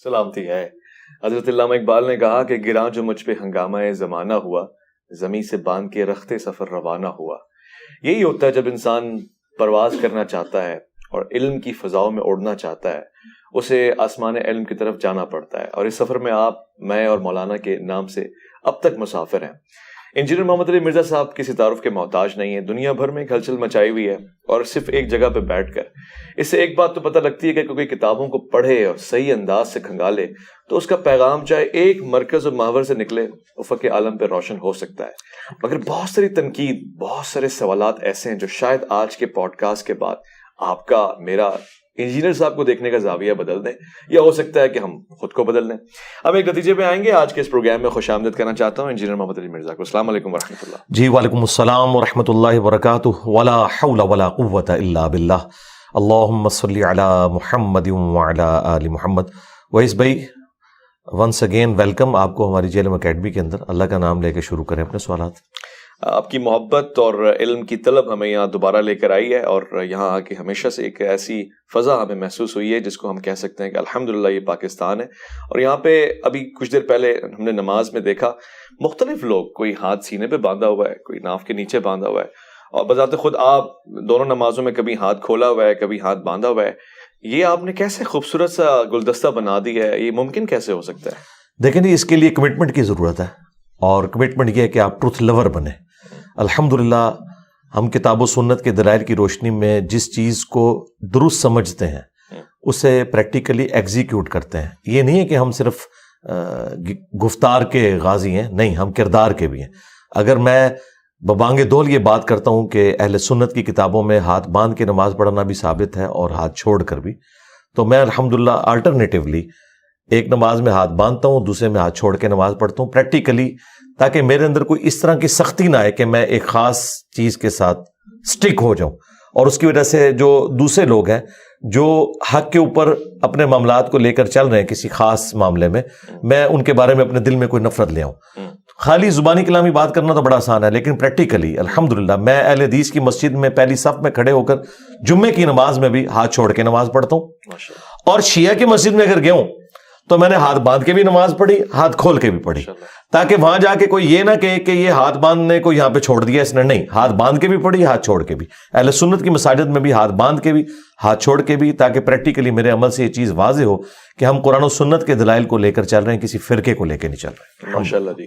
سلامتی ہے۔ حضرت علامہ اقبال نے کہا کہ گراں جو مجھ پہ ہنگامہ زمانہ ہوا، زمیں سے باندھ کے رخت سفر روانہ ہوا۔ یہی ہوتا ہے جب انسان پرواز کرنا چاہتا ہے اور علم کی فضاؤں میں اڑنا چاہتا ہے، اسے آسمان علم کی طرف جانا پڑتا ہے، اور اس سفر میں آپ، میں اور مولانا کے نام سے اب تک مسافر ہیں۔ انجینئر محمد علی مرزا صاحب کسی تعارف کے محتاج نہیں ہیں، دنیا بھر میں ہلچل مچائی ہوئی ہے، اور صرف ایک جگہ پہ بیٹھ کر اس سے ایک بات تو پتہ لگتی ہے کہ کوئی کتابوں کو پڑھے اور صحیح انداز سے کھنگالے تو اس کا پیغام چاہے ایک مرکز و محور سے نکلے، افق عالم پہ روشن ہو سکتا ہے۔ مگر بہت ساری تنقید، بہت سارے سوالات ایسے ہیں جو شاید آج کے پوڈ کاسٹ کے بعد آپ کا، میرا، انجینئر صاحب کو دیکھنے کا زاویہ بدل دیں، یا ہو سکتا ہے کہ ہم خود کو بدل دیں۔ اب ایک نتیجے پہ آئیں گے۔ آج کے اس پروگرام میں خوش آمدید کرنا چاہتا ہوں انجینئر محمد علی مرزا کو۔ السلام علیکم ورحمۃ اللہ۔ جی وعلیکم السلام ورحمۃ اللہ وبرکاتہ۔ ولا حول ولا قوۃ الا باللہ۔ اللہم صلی علی محمد وعلی آل محمد۔ ویس بھائی، ونس اگین ویلکم آپ کو ہماری جیلم اکیڈمی کے اندر۔ اللہ کا نام لے کے شروع کریں اپنے سوالات۔ آپ کی محبت اور علم کی طلب ہمیں یہاں دوبارہ لے کر آئی ہے، اور یہاں آ کے ہمیشہ سے ایک ایسی فضا ہمیں محسوس ہوئی ہے جس کو ہم کہہ سکتے ہیں کہ الحمدللہ یہ پاکستان ہے۔ اور یہاں پہ ابھی کچھ دیر پہلے ہم نے نماز میں دیکھا مختلف لوگ، کوئی ہاتھ سینے پہ باندھا ہوا ہے، کوئی ناف کے نیچے باندھا ہوا ہے، اور بذات خود آپ دونوں نمازوں میں کبھی ہاتھ کھولا ہوا ہے، کبھی ہاتھ باندھا ہوا ہے۔ یہ آپ نے کیسے خوبصورت سا گلدستہ بنا دیا ہے، یہ ممکن کیسے ہو سکتا ہے؟ دیکھیں جی، اس کے لیے کمٹمنٹ کی ضرورت ہے، اور کمٹمنٹ یہ ہے کہ آپ ٹروتھ لور بنیں۔ الحمدللہ ہم کتاب و سنت کے دلائل کی روشنی میں جس چیز کو درست سمجھتے ہیں اسے پریکٹیکلی ایگزیکیوٹ کرتے ہیں۔ یہ نہیں ہے کہ ہم صرف گفتار کے غازی ہیں، نہیں، ہم کردار کے بھی ہیں۔ اگر میں ببانگ دول یہ بات کرتا ہوں کہ اہل سنت کی کتابوں میں ہاتھ باندھ کے نماز پڑھنا بھی ثابت ہے اور ہاتھ چھوڑ کر بھی، تو میں الحمدللہ آلٹرنیٹیولی ایک نماز میں ہاتھ باندھتا ہوں، دوسرے میں ہاتھ چھوڑ کے نماز پڑھتا ہوں پریکٹیکلی، تاکہ میرے اندر کوئی اس طرح کی سختی نہ آئے کہ میں ایک خاص چیز کے ساتھ سٹک ہو جاؤں، اور اس کی وجہ سے جو دوسرے لوگ ہیں جو حق کے اوپر اپنے معاملات کو لے کر چل رہے ہیں کسی خاص معاملے میں ان کے بارے میں اپنے دل میں کوئی نفرت لے آؤں۔ خالی زبانی کلامی بات کرنا تو بڑا آسان ہے، لیکن پریکٹیکلی الحمدللہ میں اہل حدیث کی مسجد میں پہلی صف میں کھڑے ہو کر جمعے کی نماز میں بھی ہاتھ چھوڑ کے نماز پڑھتا ہوں، اور شیعہ کی مسجد میں اگر گیا ہوں تو میں نے ہاتھ باندھ کے بھی نماز پڑھی، ہاتھ کھول کے بھی پڑھی، تاکہ وہاں جا کے کوئی یہ نہ کہے کہ یہ ہاتھ باندھنے کو یہاں پہ چھوڑ دیا اس نے، نہیں، ہاتھ باندھ کے بھی پڑھی، ہاتھ چھوڑ کے بھی۔ اہل سنت کی مساجد میں بھی ہاتھ باندھ کے بھی، ہاتھ چھوڑ کے بھی، تاکہ پریکٹیکلی میرے عمل سے یہ چیز واضح ہو کہ ہم قرآن و سنت کے دلائل کو لے کر چل رہے ہیں، کسی فرقے کو لے کے نہیں چل رہے۔ ماشاءاللہ جی۔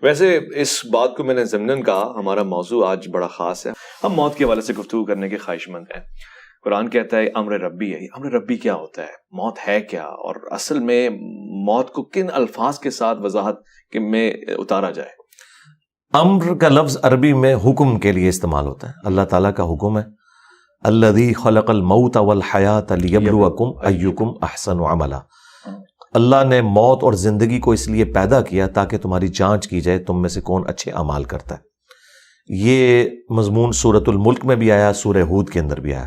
ویسے اس بات کو میں نے ضمناً کہا، ہمارا موضوع آج بڑا خاص ہے، ہم موت کے حوالے سے گفتگو کرنے کے خواہش مند ہیں۔ قرآن کہتا ہے امر ربی ہے۔ امر ربی کیا ہوتا ہے؟ موت ہے کیا؟ اور اصل میں موت کو کن الفاظ کے ساتھ وضاحت میں اتارا جائے؟ امر کا لفظ عربی میں حکم کے لیے استعمال ہوتا ہے۔ اللہ تعالیٰ کا حکم ہے، الذی خلق الموت والحیات لیبلوکم ایکم احسن عملا۔ اللہ نے موت اور زندگی کو اس لیے پیدا کیا تاکہ تمہاری جانچ کی جائے تم میں سے کون اچھے اعمال کرتا ہے۔ یہ مضمون سورۃ الملک میں بھی آیا، سورہ ہود کے اندر بھی آیا۔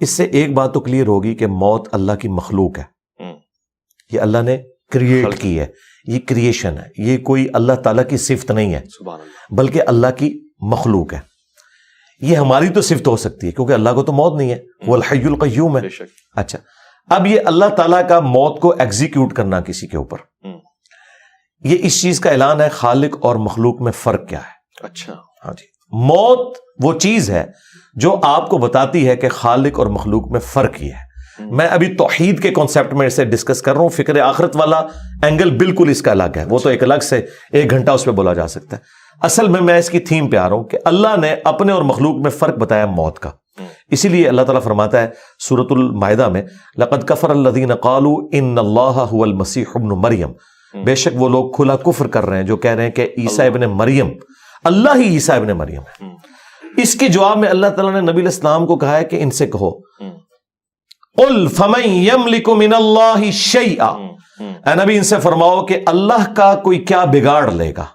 اس سے ایک بات تو کلیئر ہوگی کہ موت اللہ کی مخلوق ہے، یہ اللہ نے کریٹ کی ہے، یہ کریشن ہے، یہ کوئی اللہ تعالیٰ کی صفت نہیں ہے بلکہ اللہ کی مخلوق ہے۔ یہ ہماری تو صفت ہو سکتی ہے کیونکہ اللہ کو تو موت نہیں ہے، وہ الحی القیوم ہے۔ اچھا، اب یہ اللہ تعالیٰ کا موت کو ایگزیکیوٹ کرنا کسی کے اوپر، یہ اس چیز کا اعلان ہے خالق اور مخلوق میں فرق کیا ہے۔ اچھا، ہاں جی، موت وہ چیز ہے جو آپ کو بتاتی ہے کہ خالق اور مخلوق میں فرق یہ ہے۔ میں ابھی توحید کے کانسیپٹ میں اسے ڈسکس کر رہا ہوں، فکر آخرت والا اینگل بالکل اس کا الگ ہے، وہ تو ایک الگ سے 1 گھنٹہ اس پہ بولا جا سکتا ہے۔ اصل میں اس کی تھیم پہ آ رہا ہوں کہ اللہ نے اپنے اور مخلوق میں فرق بتایا موت کا۔ اسی لیے اللہ تعالیٰ فرماتا ہے سورۃ المائدہ میں، لقد کفر الذین قالوا ان اللہ هو المسیح ابن مریم، بے شک وہ لوگ کھلا کفر کر رہے ہیں جو کہہ رہے ہیں کہ عیسیٰ ابن مریم اللہ ہی عیسیٰ ابن مریم ہے۔ اس کے جواب میں اللہ تعالیٰ نے نبی علیہ السلام کو کہا ہے کہ ان سے کہو قل فمن یملک من اللہ شیئا، اے نبی ان سے فرماؤ کہ اللہ کا کوئی کیا بگاڑ لے گا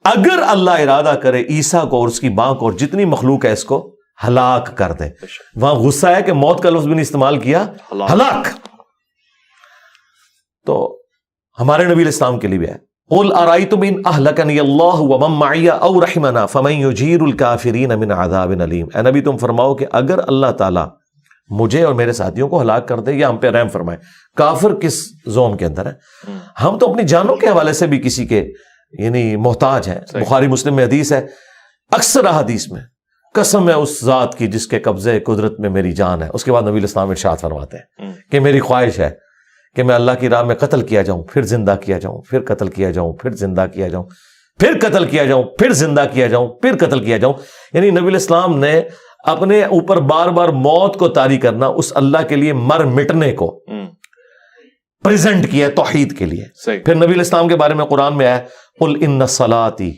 اگر اللہ ارادہ کرے عیسیٰ کو اور اس کی ماں کو اور جتنی مخلوق ہے اس کو ہلاک کر دے۔ وہاں غصہ ہے کہ موت کا لفظ بھی نہیں استعمال کیا، ہلاک۔ تو ہمارے نبی علیہ السلام کے لیے بھی ہے، قل ارأیتم ان اہلکنی اللہ ومن معی او رحمنا فمن یجیر الکافرین من عذاب علیم۔ اے نبی تم فرماؤ کہ اگر اللہ تعالیٰ مجھے اور میرے ساتھیوں کو ہلاک کر دے یا ہم پہ رحم فرمائے. کافر کس زون کے اندر ہے؟ ہم تو اپنی جانوں کے حوالے سے بھی کسی کے یعنی محتاج ہیں. بخاری مسلم میں حدیث ہے, اکثر احادیث میں قسم ہے اس ذات کی جس کے قبضے قدرت میں میری جان ہے. اس کے بعد نبی الاسلام ارشاد فرماتے ہیں کہ میری خواہش ہے کہ میں اللہ کی راہ میں قتل کیا جاؤں, پھر زندہ کیا جاؤں, پھر قتل کیا جاؤں, پھر زندہ کیا جاؤں, پھر قتل کیا جاؤں, پھر زندہ کیا جاؤں, پھر قتل کیا جاؤں. یعنی نبی الاسلام نے اپنے اوپر بار بار موت کو طاری کرنا اس اللہ کے لیے مر مٹنے کو پریزنٹ کیا توحید کے لیے. پھر نبی الاسلام کے بارے میں قرآن میں آیا قل ان صلاتی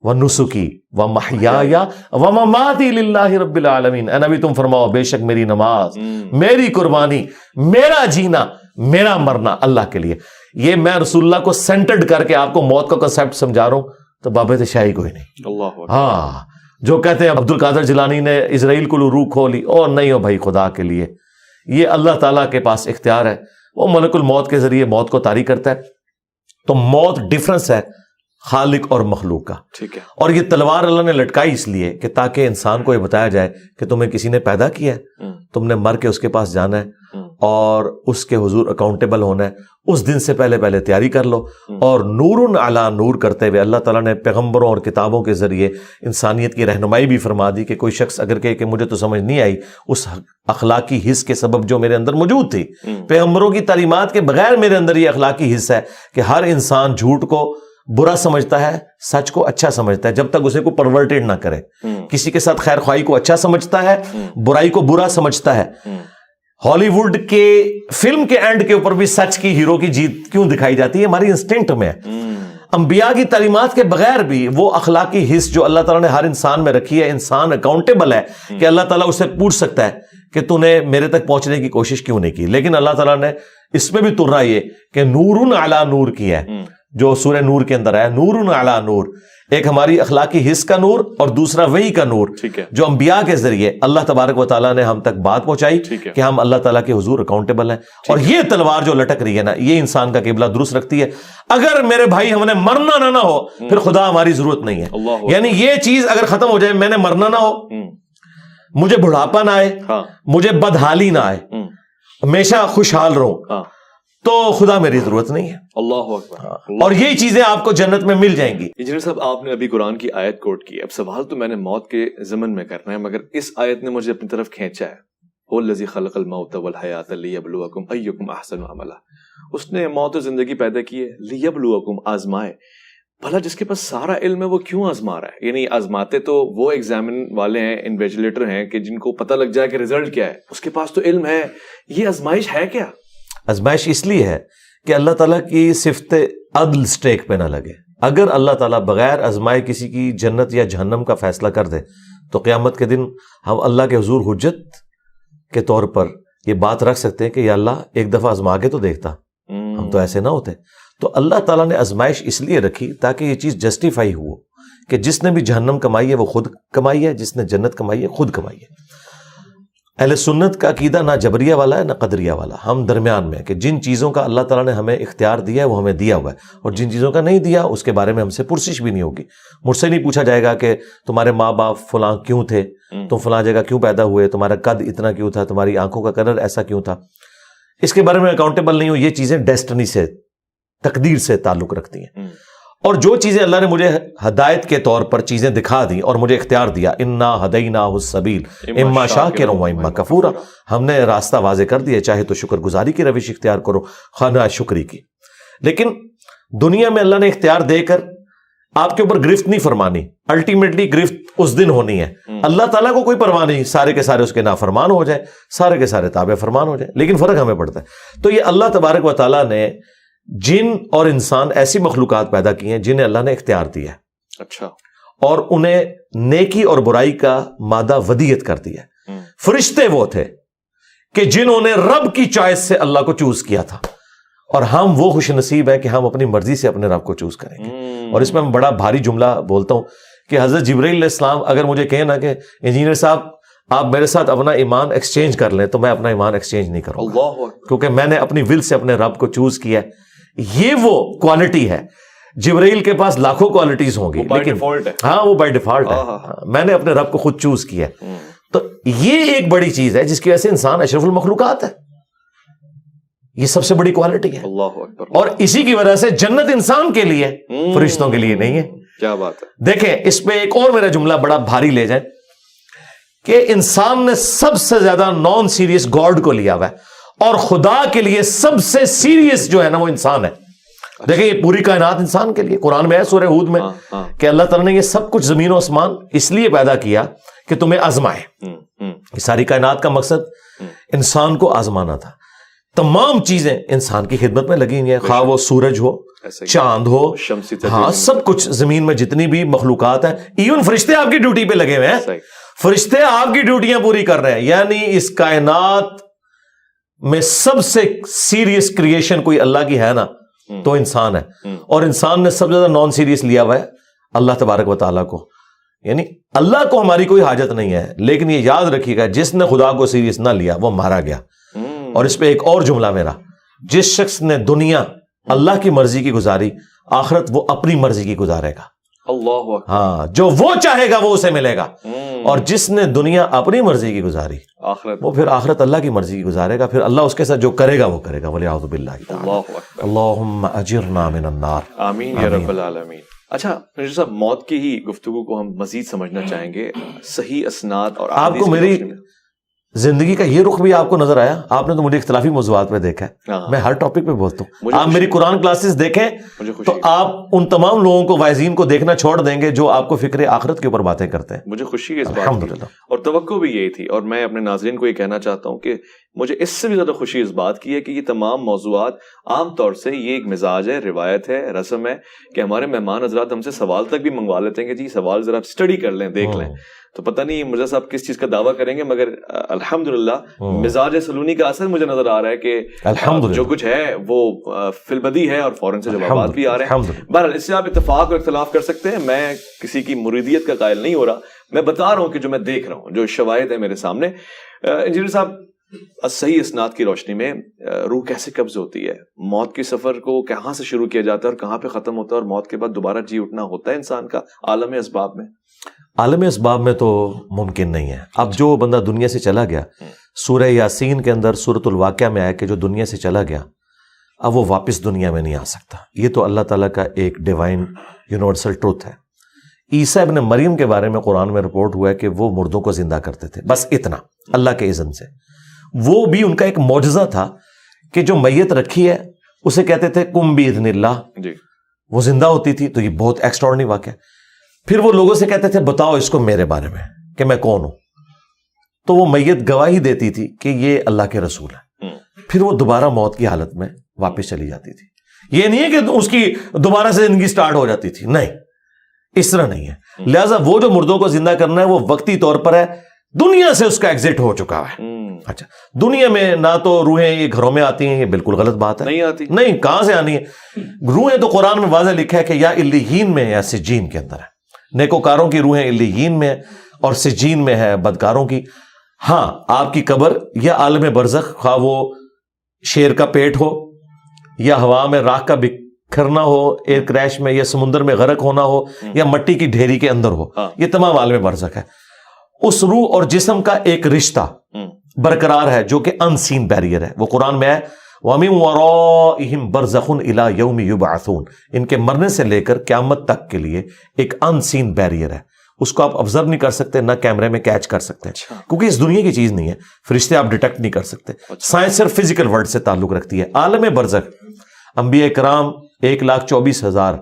ونسکی ومحیای ومماتی للہ رب العالمین. اے نبی تم فرماؤ بے شک میری نماز, میری قربانی, میرا جینا, میرا مرنا اللہ کے لیے. یہ میں رسول اللہ کو سینٹرڈ کر کے آپ کو موت کا کنسیپٹ سمجھا رہا ہوں تو بابت شاہی کوئی نہیں. ہاں جو کہتے ہیں عبد القادر جیلانی نے اسرائیل کو روح کھولی, اور نہیں ہو بھائی خدا کے لیے, یہ اللہ تعالیٰ کے پاس اختیار ہے, وہ ملک الموت کے ذریعے موت کو طاری کرتا ہے. تو موت ڈفرنس ہے خالق اور مخلوق کا. ٹھیک ہے. اور یہ تلوار اللہ نے لٹکائی اس لیے کہ تاکہ انسان کو یہ بتایا جائے کہ تمہیں کسی نے پیدا کیا ہے, تم نے مر کے اس کے پاس جانا ہے اور اس کے حضور اکاؤنٹیبل ہونا ہے. اس دن سے پہلے تیاری کر لو. اور نور علی نور کرتے ہوئے اللہ تعالیٰ نے پیغمبروں اور کتابوں کے ذریعے انسانیت کی رہنمائی بھی فرما دی کہ کوئی شخص اگر کہے کہ مجھے تو سمجھ نہیں آئی اس اخلاقی حس کے سبب جو میرے اندر موجود تھی, پیغمبروں کی تعلیمات کے بغیر میرے اندر یہ اخلاقی حس ہے کہ ہر انسان جھوٹ کو برا سمجھتا ہے, سچ کو اچھا سمجھتا ہے جب تک اسے کو پرورٹیڈ نہ کرے. کسی کے ساتھ خیر خواہی کو اچھا سمجھتا ہے, برائی کو برا سمجھتا ہے. ہالی ووڈ کے فلم کے اینڈ کے اوپر بھی سچ کی ہیرو کی جیت کیوں دکھائی جاتی ہے؟ ہماری انسٹنکٹ میں ہے. انبیاء کی تعلیمات کے بغیر بھی وہ اخلاقی حس جو اللہ تعالیٰ نے ہر انسان میں رکھی ہے, انسان اکاؤنٹیبل ہے کہ اللہ تعالیٰ اسے پوچھ سکتا ہے کہ تو نے میرے تک پہنچنے کی کوشش کیوں نہیں کی. لیکن اللہ تعالیٰ نے اس میں بھی ترا یہ کہ نور علی نور کی ہے, جو سورہ نور کے اندر ہے, نور علی نور. ایک ہماری اخلاقی حس کا نور اور دوسرا وحی کا نور جو انبیاء کے ذریعے اللہ تبارک و تعالیٰ نے ہم تک بات پہنچائی کہ ہم اللہ تعالیٰ کے حضور اکاؤنٹیبل ہیں. اور یہ تلوار جو لٹک رہی ہے نا, یہ انسان کا قبلہ درست رکھتی ہے. اگر میرے بھائی ہم نے مرنا نہ ہو پھر خدا ہماری ضرورت نہیں ہے. یعنی یہ چیز اگر ختم ہو جائے, میں نے مرنا نہ ہو, مجھے بڑھاپا نہ آئے, مجھے بدحالی نہ آئے, ہمیشہ خوشحال رہوں, تو خدا میری ضرورت نہیں ہے. اللہ اکبر. اور یہی چیزیں آپ کو جنت میں مل جائیں گی. انجینئر صاحب آپ نے ابھی قرآن کی آیت کوٹ کی, اب سوال تو میں نے موت کے ضمن میں کرنا ہے, مگر اس آیت نے مجھے اپنی طرف کھینچا ہے. هو الذی خلق الموت والحیات لیبلوکم ایکم احسن عملا. اس نے موت و زندگی پیدا کی ہے لیبلوکم, آزمائے. بھلا جس کے پاس سارا علم ہے وہ کیوں آزما رہا ہے؟ یعنی آزماتے تو وہ ایگزامن والے ہیں, انویجیلیٹر ہیں کہ جن کو پتہ لگ جائے کہ ریزلٹ کیا ہے. اس کے پاس تو علم ہے, یہ آزمائش ہے کیا؟ آزمائش اس لیے ہے کہ اللہ تعالیٰ کی صفت عدل سٹیک پہ نہ لگے. اگر اللہ تعالیٰ بغیر آزمائے کسی کی جنت یا جہنم کا فیصلہ کر دے تو قیامت کے دن ہم اللہ کے حضور حجت کے طور پر یہ بات رکھ سکتے ہیں کہ یا اللہ ایک دفعہ آزما کے تو دیکھتا. ہم تو ایسے نہ ہوتے. تو اللہ تعالیٰ نے آزمائش اس لیے رکھی تاکہ یہ چیز جسٹیفائی ہو کہ جس نے بھی جہنم کمائی ہے وہ خود کمائی ہے, جس نے جنت کمائی ہے خود کمائی ہے. اہل سنت کا عقیدہ نہ جبریہ والا ہے نہ قدریہ والا, ہم درمیان میں کہ جن چیزوں کا اللہ تعالیٰ نے ہمیں اختیار دیا ہے وہ ہمیں دیا ہوا ہے, اور جن چیزوں کا نہیں دیا اس کے بارے میں ہم سے پرسش بھی نہیں ہوگی. مجھ سے نہیں پوچھا جائے گا کہ تمہارے ماں باپ فلاں کیوں تھے, تم فلاں جگہ کیوں پیدا ہوئے, تمہارا قد اتنا کیوں تھا, تمہاری آنکھوں کا کلر ایسا کیوں تھا. اس کے بارے میں اکاؤنٹیبل نہیں ہو. یہ چیزیں ڈیسٹنی سے, تقدیر سے تعلق رکھتی ہیں. اور جو چیزیں اللہ نے مجھے ہدایت کے طور پر چیزیں دکھا دی اور مجھے اختیار دیا, انا ہدیناہ السبیل اما شاکرا و اما کفورا, ہم نے راستہ واضح کر دیا, چاہے تو شکر گزاری کی روش اختیار کرو خواہ شکری کی. لیکن دنیا میں اللہ نے اختیار دے کر آپ کے اوپر گرفت نہیں فرمانی, الٹیمیٹلی گرفت اس دن ہونی ہے. اللہ تعالیٰ کو کوئی پرواہ نہیں, سارے کے سارے اس کے نافرمان ہو جائیں, سارے کے سارے تابع فرمان ہو جائیں, لیکن فرق ہمیں پڑتا ہے. تو یہ اللہ تبارک و تعالیٰ نے جن اور انسان ایسی مخلوقات پیدا کی ہیں جنہیں اللہ نے اختیار دیا ہے. اچھا. اور انہیں نیکی اور برائی کا مادہ ودیت کر دیا ہے. فرشتے وہ تھے کہ جنہوں نے رب کی چوائس سے اللہ کو چوز کیا تھا, اور ہم وہ خوش نصیب ہیں کہ ہم اپنی مرضی سے اپنے رب کو چوز کریں گے. اور اس میں میں بڑا بھاری جملہ بولتا ہوں کہ حضرت جبرائیل علیہ السلام اگر مجھے کہیں نا کہ انجینئر صاحب آپ میرے ساتھ اپنا ایمان ایکسچینج کر لیں, تو میں اپنا ایمان ایکسچینج نہیں کروں گا, کیونکہ میں نے اپنی ول سے اپنے رب کو چوز کیا ہے. یہ وہ کوالٹی ہے. جبرائیل کے پاس لاکھوں کوالٹیز ہوں گی, لیکن ہاں وہ بائی ڈیفالٹ ہے. میں نے اپنے رب کو خود چوز کیا ہے. تو یہ ایک بڑی چیز ہے جس کی وجہ سے انسان اشرف المخلوقات ہے. یہ سب سے بڑی کوالٹی ہے. اللہ اکبر. اور اسی کی وجہ سے جنت انسان کے لیے, فرشتوں کے لیے نہیں ہے. کیا بات ہے. دیکھیں اس پہ ایک اور میرا جملہ بڑا بھاری لے جائیں کہ انسان نے سب سے زیادہ نان سیریس گاڈ کو لیا ہوا ہے, اور خدا کے لیے سب سے سیریس جو ہے نا وہ انسان ہے. دیکھیں یہ پوری کائنات انسان کے لیے, قرآن میں ہے سورہ ہود میں کہ اللہ تعالیٰ نے یہ سب کچھ زمین و آسمان اس لیے پیدا کیا کہ تمہیں آزمائے. یہ ساری کائنات کا مقصد انسان کو آزمانا تھا. تمام چیزیں انسان کی خدمت میں لگی ہوئی ہیں, خواہ وہ سورج ہو, چاند ہو, ہاں سب کچھ زمین میں جتنی بھی مخلوقات ہیں, ایون فرشتے آپ کی ڈیوٹی پہ لگے ہوئے ہیں. فرشتے آپ کی ڈیوٹیاں پوری کر رہے ہیں. یعنی اس کائنات میں سب سے سیریس کریشن کوئی اللہ کی ہے نا تو انسان ہے. اور انسان نے سب سے زیادہ نان سیریس لیا ہوا ہے اللہ تبارک و تعالیٰ کو. یعنی اللہ کو ہماری کوئی حاجت نہیں ہے, لیکن یہ یاد رکھیے گا جس نے خدا کو سیریس نہ لیا وہ مارا گیا. اور اس پہ ایک اور جملہ میرا, جس شخص نے دنیا اللہ کی مرضی کی گزاری, آخرت وہ اپنی مرضی کی گزارے گا. اللہ اکبر. ہاں جو وہ چاہے گا وہ اسے ملے گا. اور جس نے دنیا اپنی مرضی کی گزاری, آخرت وہ پھر آخرت اللہ کی مرضی کی گزارے گا. پھر اللہ اس کے ساتھ جو کرے گا وہ کرے گا. وَلِعَوْذُ بِاللَّهِ تَعَالَى. اللہ اکبر. اللہم اجرنا من النار. آمین یا رب العالمین. اچھا مرزا صاحب, موت کی ہی گفتگو کو ہم مزید سمجھنا چاہیں گے. صحیح اسناد اور آپ کو میری زندگی کا یہ رخ بھی آپ کو نظر آیا؟ آپ نے تو مجھے اختلافی موضوعات پہ دیکھا ہے, میں ہر ٹاپک پہ بولتا ہوں. آپ میری قرآن کلاسز دیکھیں تو آپ ان تمام لوگوں کو, وائزین کو دیکھنا چھوڑ دیں گے جو آپ کو فکر آخرت کے اوپر باتیں کرتے ہیں. مجھے خوشی ہے اس بات کی, اور توقع بھی یہی تھی. اور میں اپنے ناظرین کو یہ کہنا چاہتا ہوں کہ مجھے اس سے بھی زیادہ خوشی اس بات کی ہے کہ یہ تمام موضوعات عام طور سے یہ ایک مزاج ہے, روایت ہے, رسم ہے کہ ہمارے مہمان حضرات ہم سے سوال تک بھی منگوا لیتے ہیں کہ جی سوال ذرا اسٹڈی کر لیں, دیکھ لیں. تو پتہ نہیں مرزا صاحب کس چیز کا دعویٰ کریں گے, مگر الحمدللہ مزاج سلونی کا اثر مجھے نظر آ رہا ہے کہ جو کچھ ہے وہ فی البدی ہے, اور فوراً سے جوابات بھی آ رہے ہیں. بہرحال اس سے آپ اتفاق اور اختلاف کر سکتے ہیں. میں کسی کی مریدیت کا قائل نہیں ہو رہا, میں بتا رہا ہوں کہ جو میں دیکھ رہا ہوں, جو شواہد ہے میرے سامنے. انجینئر صاحب, صحیح اسناد کی روشنی میں روح کیسے قبض ہوتی ہے؟ موت کے سفر کو کہاں سے شروع کیا جاتا ہے اور کہاں پہ ختم ہوتا ہے, اور موت کے بعد دوبارہ جی اٹھنا ہوتا ہے انسان کا عالم اسباب میں؟ عالم اسباب میں تو ممکن نہیں ہے. اب جو بندہ دنیا سے چلا گیا, سورہ یاسین کے اندر سورۃ الواقعہ میں آیا کہ جو دنیا سے چلا گیا اب وہ واپس دنیا میں نہیں آ سکتا. یہ تو اللہ تعالیٰ کا ایک ڈیوائن یونیورسل ٹروتھ ہے. عیسیٰ ابن مریم کے بارے میں قرآن میں رپورٹ ہوا ہے کہ وہ مردوں کو زندہ کرتے تھے, بس اتنا, اللہ کے اذن سے. وہ بھی ان کا ایک معجزہ تھا کہ جو میت رکھی ہے اسے کہتے تھے کم باذن اللہ, وہ زندہ ہوتی تھی. تو یہ بہت ایکسٹراڈنری واقعہ. پھر وہ لوگوں سے کہتے تھے بتاؤ اس کو میرے بارے میں کہ میں کون ہوں, تو وہ میت گواہی دیتی تھی کہ یہ اللہ کے رسول ہے. پھر وہ دوبارہ موت کی حالت میں واپس چلی جاتی تھی. یہ نہیں ہے کہ اس کی دوبارہ سے زندگی سٹارٹ ہو جاتی تھی, نہیں, اس طرح نہیں ہے. لہٰذا وہ جو مردوں کو زندہ کرنا ہے وہ وقتی طور پر ہے, دنیا سے اس کا ایگزٹ ہو چکا ہے. اچھا, دنیا میں نہ تو روحیں یہ گھروں میں آتی ہیں, یہ بالکل غلط بات ہے. نہیں آتی, نہیں, کہاں سے آنی ہے روحیں؟ تو قرآن میں واضح لکھا ہے کہ یا علیین میں یا سجین کے اندر ہے. نیکوکاروں کی روحیں علیین میں اور سجین میں ہے بدکاروں کی. ہاں, آپ کی قبر یا عالم برزخ, خواہ وہ شیر کا پیٹ ہو یا ہوا میں راکھ کا بکھرنا ہو, ایئر کریش میں یا سمندر میں غرق ہونا ہو یا مٹی کی ڈھیری کے اندر ہو, یہ تمام عالم برزخ ہے. اس روح اور جسم کا ایک رشتہ برقرار ہے جو کہ ان سین بیریئر ہے. وہ قرآن میں ہے وَمِن وَرَائِهِمْ بَرْزَخٌ إِلَىٰ يَوْمِ يُبْعَثُونَ. ان کے مرنے سے لے کر قیامت تک کے لیے ایک ان سین بیریئر ہے. اس کو آپ آبزرو نہیں کر سکتے, نہ کیمرے میں کیچ کر سکتے, کیونکہ اس دنیا کی چیز نہیں ہے. فرشتے آپ ڈیٹیکٹ نہیں کر سکتے. سائنس صرف فزیکل ورلڈ سے تعلق رکھتی ہے. عالم برزخ انبیاء کرام 1,24,000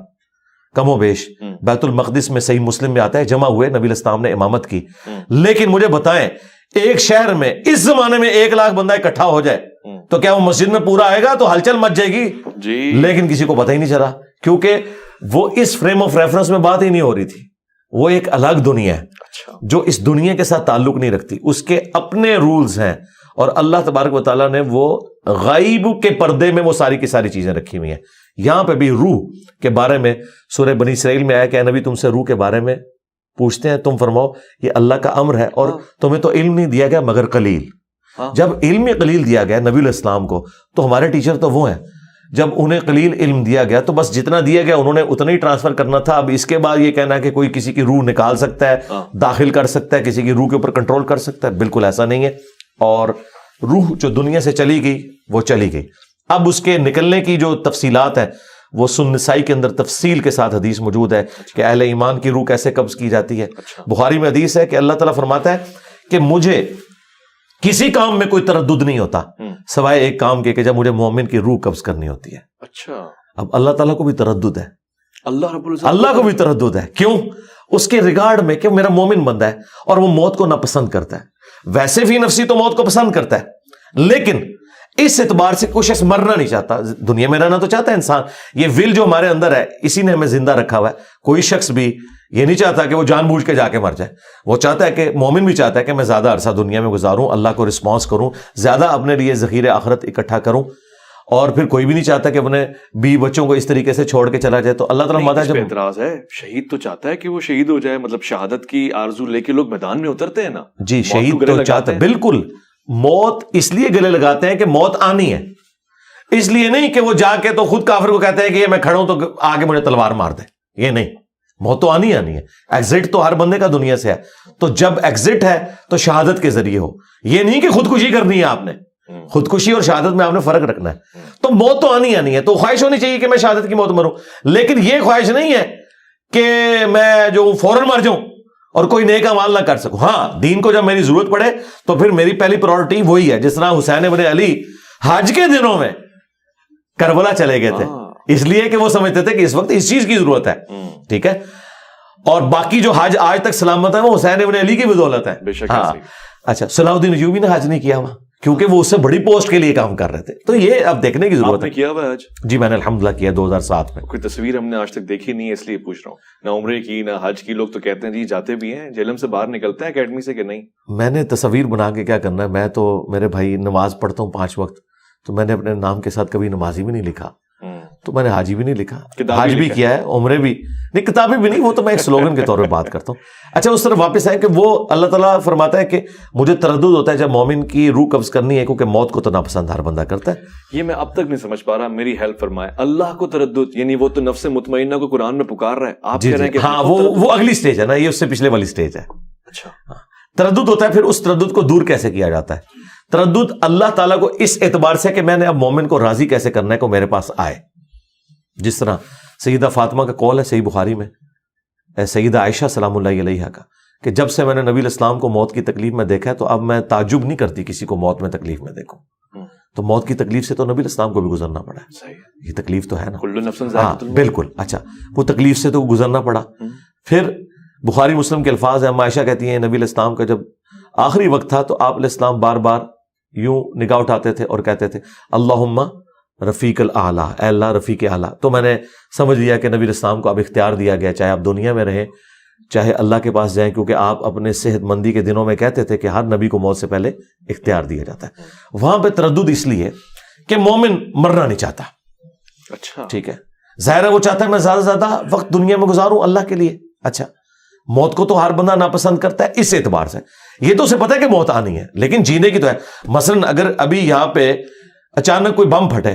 کم و بیش بیت المقدس میں, صحیح مسلم میں آتا ہے, جمع ہوئے, نبی الاسلام نے امامت کی. لیکن مجھے بتائیں ایک شہر میں اس زمانے میں 1,00,000 بندہ اکٹھا ہو جائے تو کیا وہ مسجد میں پورا آئے گا؟ تو ہلچل مچ جائے گی جی. لیکن کسی کو پتہ ہی نہیں چلا, کیونکہ وہ اس فریم آف ریفرنس میں بات ہی نہیں ہو رہی تھی. وہ ایک الگ دنیا ہے جو اس دنیا کے ساتھ تعلق نہیں رکھتی. اس کے اپنے رولز ہیں, اور اللہ تبارک و تعالیٰ نے وہ غیب کے پردے میں وہ ساری کی ساری چیزیں رکھی ہوئی ہیں. یہاں پہ بھی روح کے بارے میں سورہ بنی اسرائیل میں آیا کہ اے نبی تم سے روح کے بارے میں پوچھتے ہیں, تم فرماؤ یہ اللہ کا امر ہے, اور تمہیں تو علم نہیں دیا گیا مگر قلیل. جب علم قلیل دیا گیا نبی علیہ السلام کو تو ہمارے ٹیچر تو وہ ہیں جب انہیں قلیل علم دیا گیا تو بس جتنا دیا گیا انہوں نے اتنا ہی ٹرانسفر کرنا تھا. اب اس کے بعد یہ کہنا ہے کہ کوئی کسی کی روح نکال سکتا ہے, داخل کر سکتا ہے, کسی کی روح کے اوپر کنٹرول کر سکتا ہے, بالکل ایسا نہیں ہے. اور روح جو دنیا سے چلی گئی وہ چلی گئی. اب اس کے نکلنے کی جو تفصیلات ہے وہ سنن نسائی کے اندر تفصیل کے ساتھ حدیث موجود ہے کہ اہل ایمان کی روح کیسے قبض کی جاتی ہے. بخاری میں حدیث ہے کہ اللہ تعالیٰ فرماتا ہے کہ مجھے کسی کام میں کوئی تردد نہیں ہوتا سوائے ایک کام کے کہ جب مجھے مومن کی روح قبض کرنی ہوتی ہے. اچھا, اب اللہ تعالیٰ کو بھی تردد ہے, اللہ کو بھی تردد ہے. کیوں؟ اس کے ریگارڈ میں کہ میرا مومن بندہ ہے اور وہ موت کو ناپسند کرتا ہے. ویسے فی نفسی تو موت کو پسند کرتا ہے, لیکن اس اعتبار سے کوئی شخص مرنا نہیں چاہتا. دنیا میں رہنا تو چاہتا ہے انسان, یہ ول جو ہمارے اندر ہے اسی نے ہمیں زندہ رکھا ہوا ہے. کوئی شخص بھی یہ نہیں چاہتا کہ وہ جان بوجھ کے جا کے مر جائے. وہ چاہتا ہے کہ مومن بھی چاہتا ہے کہ میں زیادہ عرصہ دنیا میں گزاروں, اللہ کو رسپانس کروں, زیادہ اپنے لیے ذخیرے آخرت اکٹھا کروں. اور پھر کوئی بھی نہیں چاہتا کہ اپنے بیوی بچوں کو اس طریقے سے چھوڑ کے چلا جائے. تو اللہ تعالیٰ جب اعتراض ہے, شہید تو چاہتا ہے کہ وہ شہید ہو جائے, مطلب شہادت کی آرزو لے کے لوگ میدان میں اترتے ہیں نا. جی, شہید تو چاہتا ہے, بالکل. موت اس لیے گلے لگاتے ہیں کہ موت آنی ہے, اس لیے نہیں کہ وہ جا کے تو خود کافر کو کہتے ہیں کہ یہ میں کھڑا ہوں تو آگے مجھے تلوار مار دے. یہ نہیں, موت تو آنی ہے. ایگزٹ تو ہر بندے کا دنیا سے ہے, تو جب ایگزٹ ہے تو شہادت کے ذریعے ہو. یہ نہیں کہ خودکشی کرنی ہے آپ نے, خودکشی اور شہادت میں آپ نے فرق رکھنا ہے. تو موت تو آنی ہے, تو خواہش ہونی چاہیے کہ میں شہادت کی موت مروں, لیکن یہ خواہش نہیں ہے کہ میں جو فوراً مر جاؤں اور کوئی نیک اعمال نہ کر سکوں. ہاں, دین کو جب میری ضرورت پڑے تو پھر میری پہلی پرائورٹی وہی ہے. جس طرح حسین ابن علی حج کے دنوں میں کربلا چلے گئے تھے, اس لیے کہ وہ سمجھتے تھے کہ اس وقت اس چیز کی ضرورت ہے. ٹھیک ہے, اور باقی جو حج آج تک سلامت ہے وہ حسین ابن علی کی بدولت ہے. ہاں, اچھا, صلاح الدین ایوبی نے حج نہیں کیا وہاں کیونکہ وہ اس سے بڑی پوسٹ کے لیے کام کر رہے تھے. تو یہ اب دیکھنے کی ضرورت ہے. کیا ہوا حج؟ جی میں نے الحمدللہ کیا 2007 میں. کوئی تصویر ہم نے آج تک دیکھی نہیں ہے اس لیے پوچھ رہا ہوں. نہ عمرے کی نہ حج کی. لوگ تو کہتے ہیں جی جاتے بھی ہیں, جہلم سے باہر نکلتے ہیں اکیڈمی سے کہ نہیں. میں نے تصویر بنا کے کیا کرنا ہے, میں تو میرے بھائی نماز پڑھتا ہوں 5 وقت, تو میں نے اپنے نام کے ساتھ کبھی نمازی بھی نہیں لکھا, تو میں نے حاجی بھی نہیں لکھا, حج بھی کیا ہے, عمرے بھی نہیں, کتابیں بھی نہیں, وہ تو میں ایک سلوگن کے طور پہ بات کرتا ہوں. اچھا, اس طرف واپس آئے کہ وہ اللہ تعالیٰ فرماتا ہے کہ مجھے تردد ہوتا ہے جب مومن کی روح قبض کرنی ہے, کیونکہ موت کو تو ناپسند ہر بندہ کرتا ہے. یہ میں اب تک نہیں سمجھ پا رہا, میری ہیلپ فرمائے. اللہ کو تردد یعنی وہ تو نفس مطمئنہ کو قرآن میں پکار رہا ہے, آپ کہہ رہے ہیں کہ ہاں وہ اگلی سٹیج ہے نا, یہ اس سے پچھلے والی سٹیج ہے. اچھا, تردد ہوتا ہے. پھر اس تردد کو دور کیسے کیا جاتا ہے؟ تردد اللہ تعالیٰ کو اس اعتبار سے کہ میں نے اب مومن کو راضی کیسے کرنا ہے کو میرے پاس آئے. جس طرح سیدہ فاطمہ کا قول ہے صحیح بخاری میں, سیدہ عائشہ سلام اللہ علیہا کا, کہ جب سے میں نے نبی الاسلام کو موت کی تکلیف میں دیکھا ہے تو اب میں تعجب نہیں کرتی کسی کو موت میں تکلیف میں دیکھوں. تو موت کی تکلیف سے تو نبی الاسلام کو بھی گزرنا پڑا ہے. یہ تکلیف تو ہے نا, کل نفس ہاں بالکل. اچھا, وہ تکلیف سے تو گزرنا پڑا. پھر بخاری مسلم کے الفاظ ہیں, عائشہ کہتی ہیں نبی الاسلام کا جب آخری وقت تھا تو آپ علیہ السلام بار بار یوں نگاہ اٹھاتے تھے اور کہتے تھے اللہم رفیق الاعلیٰ, اے اللہ رفیق اعلیٰ. تو میں نے سمجھ لیا کہ نبی الاسلام کو اب اختیار دیا گیا, چاہے آپ دنیا میں رہیں چاہے اللہ کے پاس جائیں, کیونکہ آپ اپنے صحت مندی کے دنوں میں کہتے تھے کہ ہر نبی کو موت سے پہلے اختیار دیا جاتا ہے. وہاں پہ تردد اس لیے کہ مومن مرنا نہیں چاہتا. اچھا, ٹھیک ہے, ظاہر ہے وہ چاہتا ہے میں زیادہ سے زیادہ وقت دنیا میں گزاروں اللہ کے لیے. اچھا, موت کو تو ہر بندہ ناپسند کرتا ہے اس اعتبار سے. یہ تو اسے پتا ہے کہ موت آنی ہے, لیکن جینے کی تو ہے. مثلا اگر ابھی یہاں پہ اچانک کوئی بم پھٹے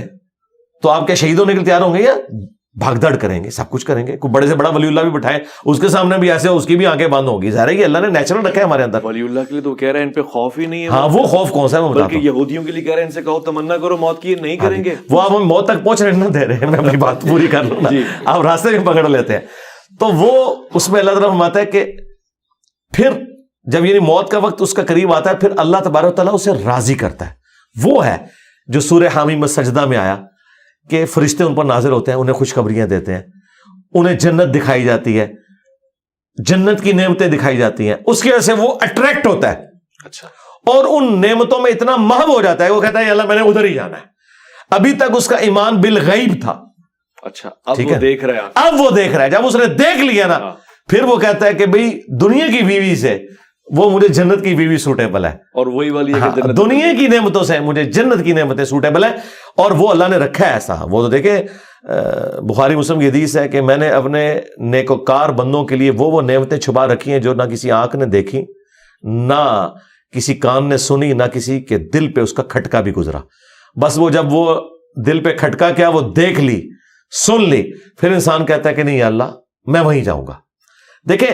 تو آپ کیا شہید ہونے کے لیے تیار ہوں گے یا بھاگ دوڑ کریں گے؟ سب کچھ کریں گے. کوئی بڑے سے بڑا ولی اللہ بھی بٹھائے اس کے سامنے بھی ایسے اس کی بھی آنکھیں بند ہوگی. ظاہر ہے کہ اللہ نے نیچرل رکھا ہے ہمارے اندر. ولی اللہ کے لیے تو کہہ رہے ہیں ان پہ خوف ہی نہیں ہے. ہاں, وہ خوف کون سا ہے میں بتاتا ہوں. یہودیوں کے لیے کہہ رہے ہیں ان سے کہو تمنا کرو موت کی, نہیں کریں گے. وہ آپ ہمیں موت تک پہنچنے نہ دے رہے ہیں, میں اپنی بات پوری کر لوں نا, آپ راستے میں پکڑ لیتے ہیں. تو وہ اس میں اللہ تعالیٰ فرماتا ہے کہ پھر جب یعنی موت کا وقت اس کا قریب آتا ہے پھر اللہ تبارک و تعالیٰ اسے راضی کرتا ہے. وہ ہے جو سورہ حامی میں سجدہ میں آیا کہ فرشتے ان پر نازل ہوتے ہیں, انہیں خوشخبریاں دیتے ہیں, انہیں جنت دکھائی جاتی ہے, جنت کی نعمتیں دکھائی جاتی ہیں, اس کی وجہ سے وہ اٹریکٹ ہوتا ہے. اچھا, اور ان نعمتوں میں اتنا محو ہو جاتا ہے وہ کہتا ہے اللہ میں نے ادھر ہی جانا ہے. ابھی تک اس کا ایمان بالغیب تھا. اچھا, اب وہ دیکھ رہا ہے. اب وہ دیکھ رہا ہے. جب اس نے دیکھ لیا نا پھر وہ کہتا ہے کہ بھئی دنیا کی بیوی سے وہ مجھے جنت کی بیوی سوٹیبل ہے, اور وہی والی ہے کہ دنیا کی نعمتوں سے مجھے جنت کی نعمتیں سوٹیبل ہیں. اور وہ اللہ نے رکھا ہے ایسا. وہ تو دیکھیں بخاری مسلم کی حدیث ہے کہ میں نے اپنے نیکوکار بندوں کے لیے وہ نعمتیں چھپا رکھی ہیں جو نہ کسی آنکھ نے دیکھی, نہ کسی کان نے سنی, نہ کسی کے دل پہ اس کا کھٹکا بھی گزرا. بس وہ جب وہ دل پہ کھٹکا کیا وہ دیکھ لی, سن لی, پھر انسان کہتا ہے کہ نہیں یا اللہ میں وہیں جاؤں گا. دیکھیں